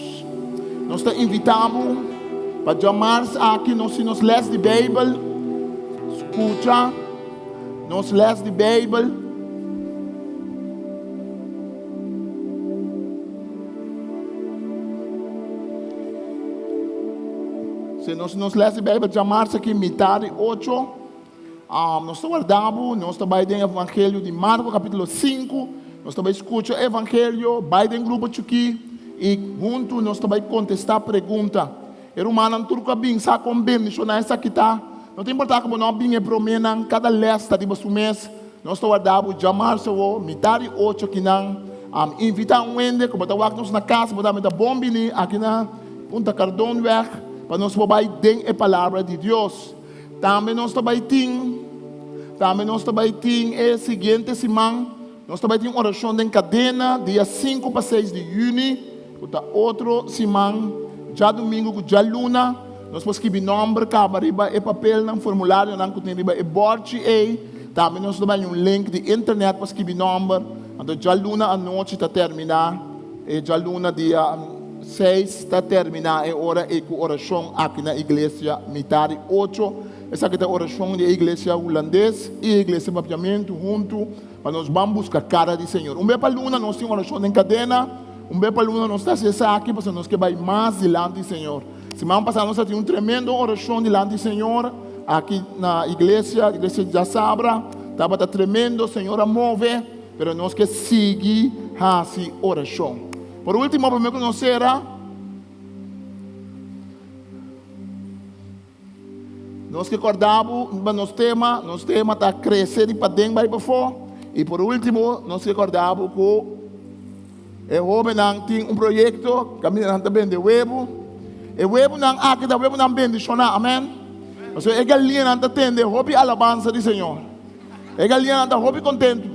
Nos te invitamos para llamarse aquí, si nos lees de Biblia, escucha, nos lees de Biblia. Se nós lemos a Bíblia, chamar-se aqui metade 8. Nós guardamos, nós também tem o Evangelho de Marcos, capítulo 5. Nós também escutamos o Evangelho, vai em grupo aqui. E junto nós também contestar a pergunta. Era uma não turca bem, sabe como bem, não essa aqui tá. Não tem importância como nós bem promenem cada lesta de você mês. Nós guardamos, chamar-se o metade 8 aqui não. Invitar um ende, como está nós na casa, botar muita bombini aqui na Punta Cardón weg. Para nós poder ter a palavra de Deus. Também nós também temos a seguinte semana, nós também temos oração em cadena, dia 5 para 6 de junho. Outra semana, já domingo, já luna, nós podemos escrever nome, cabariba, e papel, no formulário, não tem riba, e borte, também nós também um link de internet para escrever nome. Então, já luna à noite está terminar, e já luna dia 6 está terminar a hora e com oração aqui na igreja metade 8. Essa aqui é a oração da igreja holandesa e a igreja Papiamentu junto para nós vamos buscar a cara do Senhor. Para luna nós temos oração em cadena, para luna nós estamos aqui, para nós que vai mais diante do Senhor. Semana passada nós tivemos tremenda oração diante do Senhor, aqui na igreja de Sabra, estava tremendo, o Senhor move, mas nós que seguir essa oração. Por último, para me conhecer, nós que acordamos, nosso tema está crescer e para dentro, vai para fora. E por último, nós que acordamos que o jovem tem projeto, caminhando também de web. E web não aqui da web não bendicionar, amém? Mas é galinha não atende, hobby alabança do Senhor. É galinha não hobby contento.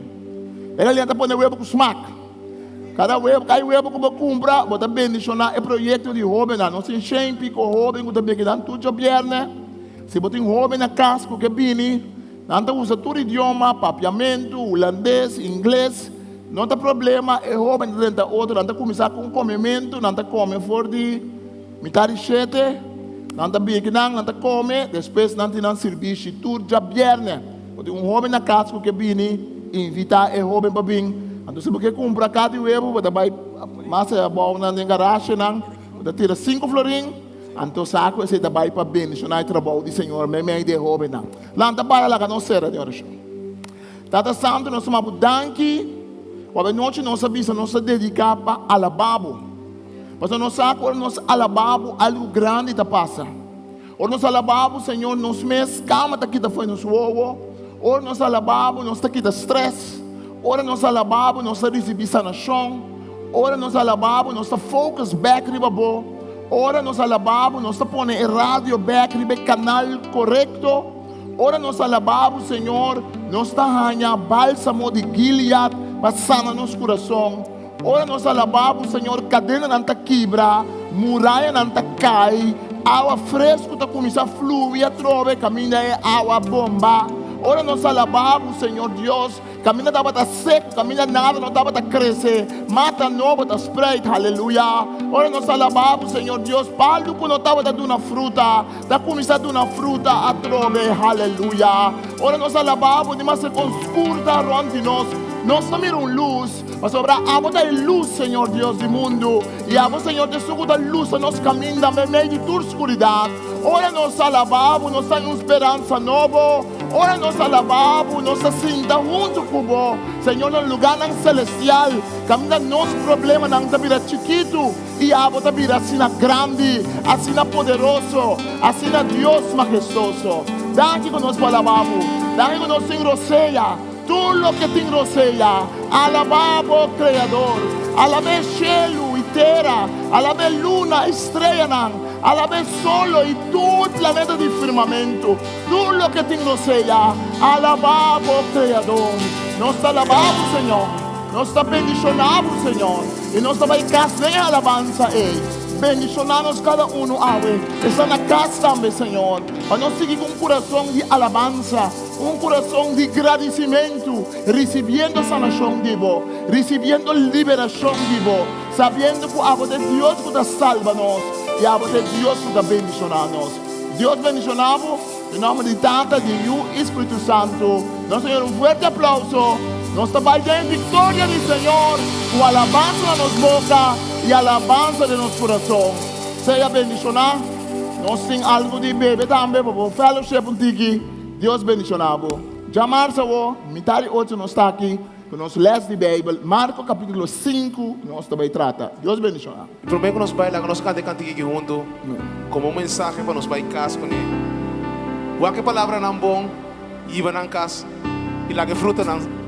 É galinha não põe web com smack. Cada web que você compra, você bendicionar é projeto de jovem, não se enche com jovem que também que dá tudo viernes. Se você tem jovem na casa que vem, não usa todo idioma, papiamentu, holandês, inglês, não tem problema, é jovem dentro outro, não começar com comimento, não come fora de metade chete, não bem que não come, depois não tem Sirbishi, tudo já viernes. Você tem jovem na casa que vem, invitar é jovem para vir. Então se você compra cada web, você vai mais bom na garagem, você tira 5 florinhos. Então, saco esse trabalho para bendicionar o trabalho do Senhor, mesmo de jovem. Lá está para lá que não será de oração. Tata Santo, nós somos danke, porque noite nós sabemos nós dedicar para alababo. Mas nós sabemos nós alababo algo grande está passa. Ou nós alababo, Senhor, nós mesmos calma está aqui foi nos ovo. Ou nós alababo, nós está aqui stress. Ou nós alababo, nós recebemos sanação. Ou nós alababo, nós está focus back ribabo. Ora nós alabamos, nós põe a rádio back, o canal correto. Ora nós alabamos, Senhor, nós ganhando bálsamo de Gilead para sanar nosso coração. Ora nós alabamos, Senhor, cadena não está quebra, muralha não está cai, água fresca está começando a fluir, a trove, caminha é água bomba. Ora nós alabamos, Senhor Deus, caminha estava seco, caminha nada não estava crescer, mata novo está spread, aleluia. Ora nós alabamos, Senhor Deus, paldo que não estava dando uma fruta, está começando a dar uma fruta a trove, aleluia. Ora nós alabamos, de mais escurta ronde nós também luz, mas sobre a água da luz, Senhor Deus do mundo, e a água, Senhor Deus, da luz, nós caminhamos no meio de toda escuridão. Ora nós alabamos, nós temos esperança nova. Ora nós alabamos, nós sinta junto com o Senhor no lugar celestial. Caminha nosso problema não está vira chiquito e a água está vira assim grande, assim poderoso, assim Deus majestoso. Daqui que nós alabamos, daqui que nós tem roceia, tudo o que tem roceia, alabamos o Criador, alabamos cielo e terra, alabamos luna, estrela, alabamos solo e todo o planeta de firmamento, tudo o que tem roceia, alabamos o Criador. Nós alabamos, Senhor, nós bendicionamos, Senhor, e nós também casamos em alabança, bendicionamos cada um, ave, está na casa também, Senhor, para nós seguir com um coração de alabança, um coração de agradecimento, recebendo sanação de Deus, recebendo liberação de Deus, sabendo que a voz de Deus que está salva-nos e a voz de Deus que está bendicionando-nos. Deus bendicionamos, em nome de Tata, de Espírito Santo. Nós, Senhor, um forte aplauso. Nós trabalhamos em vitória do Senhor, com alabança na nossa boca e alabança de nosso coração. Seja bendicionado. Nós temos algo de beber também, para o fellowship aqui. Deus bendicionado. Já março, metade 8 nós está aqui, com o nosso les de Bíblia. Marcos capítulo 5, nós também trata. Deus bendicionado. Primeiro que nós vai lá, nós cantamos aqui junto, como mensagem para nós vai casa com ele. Qualquer palavra não bom, iba na casa, e lá que fruta não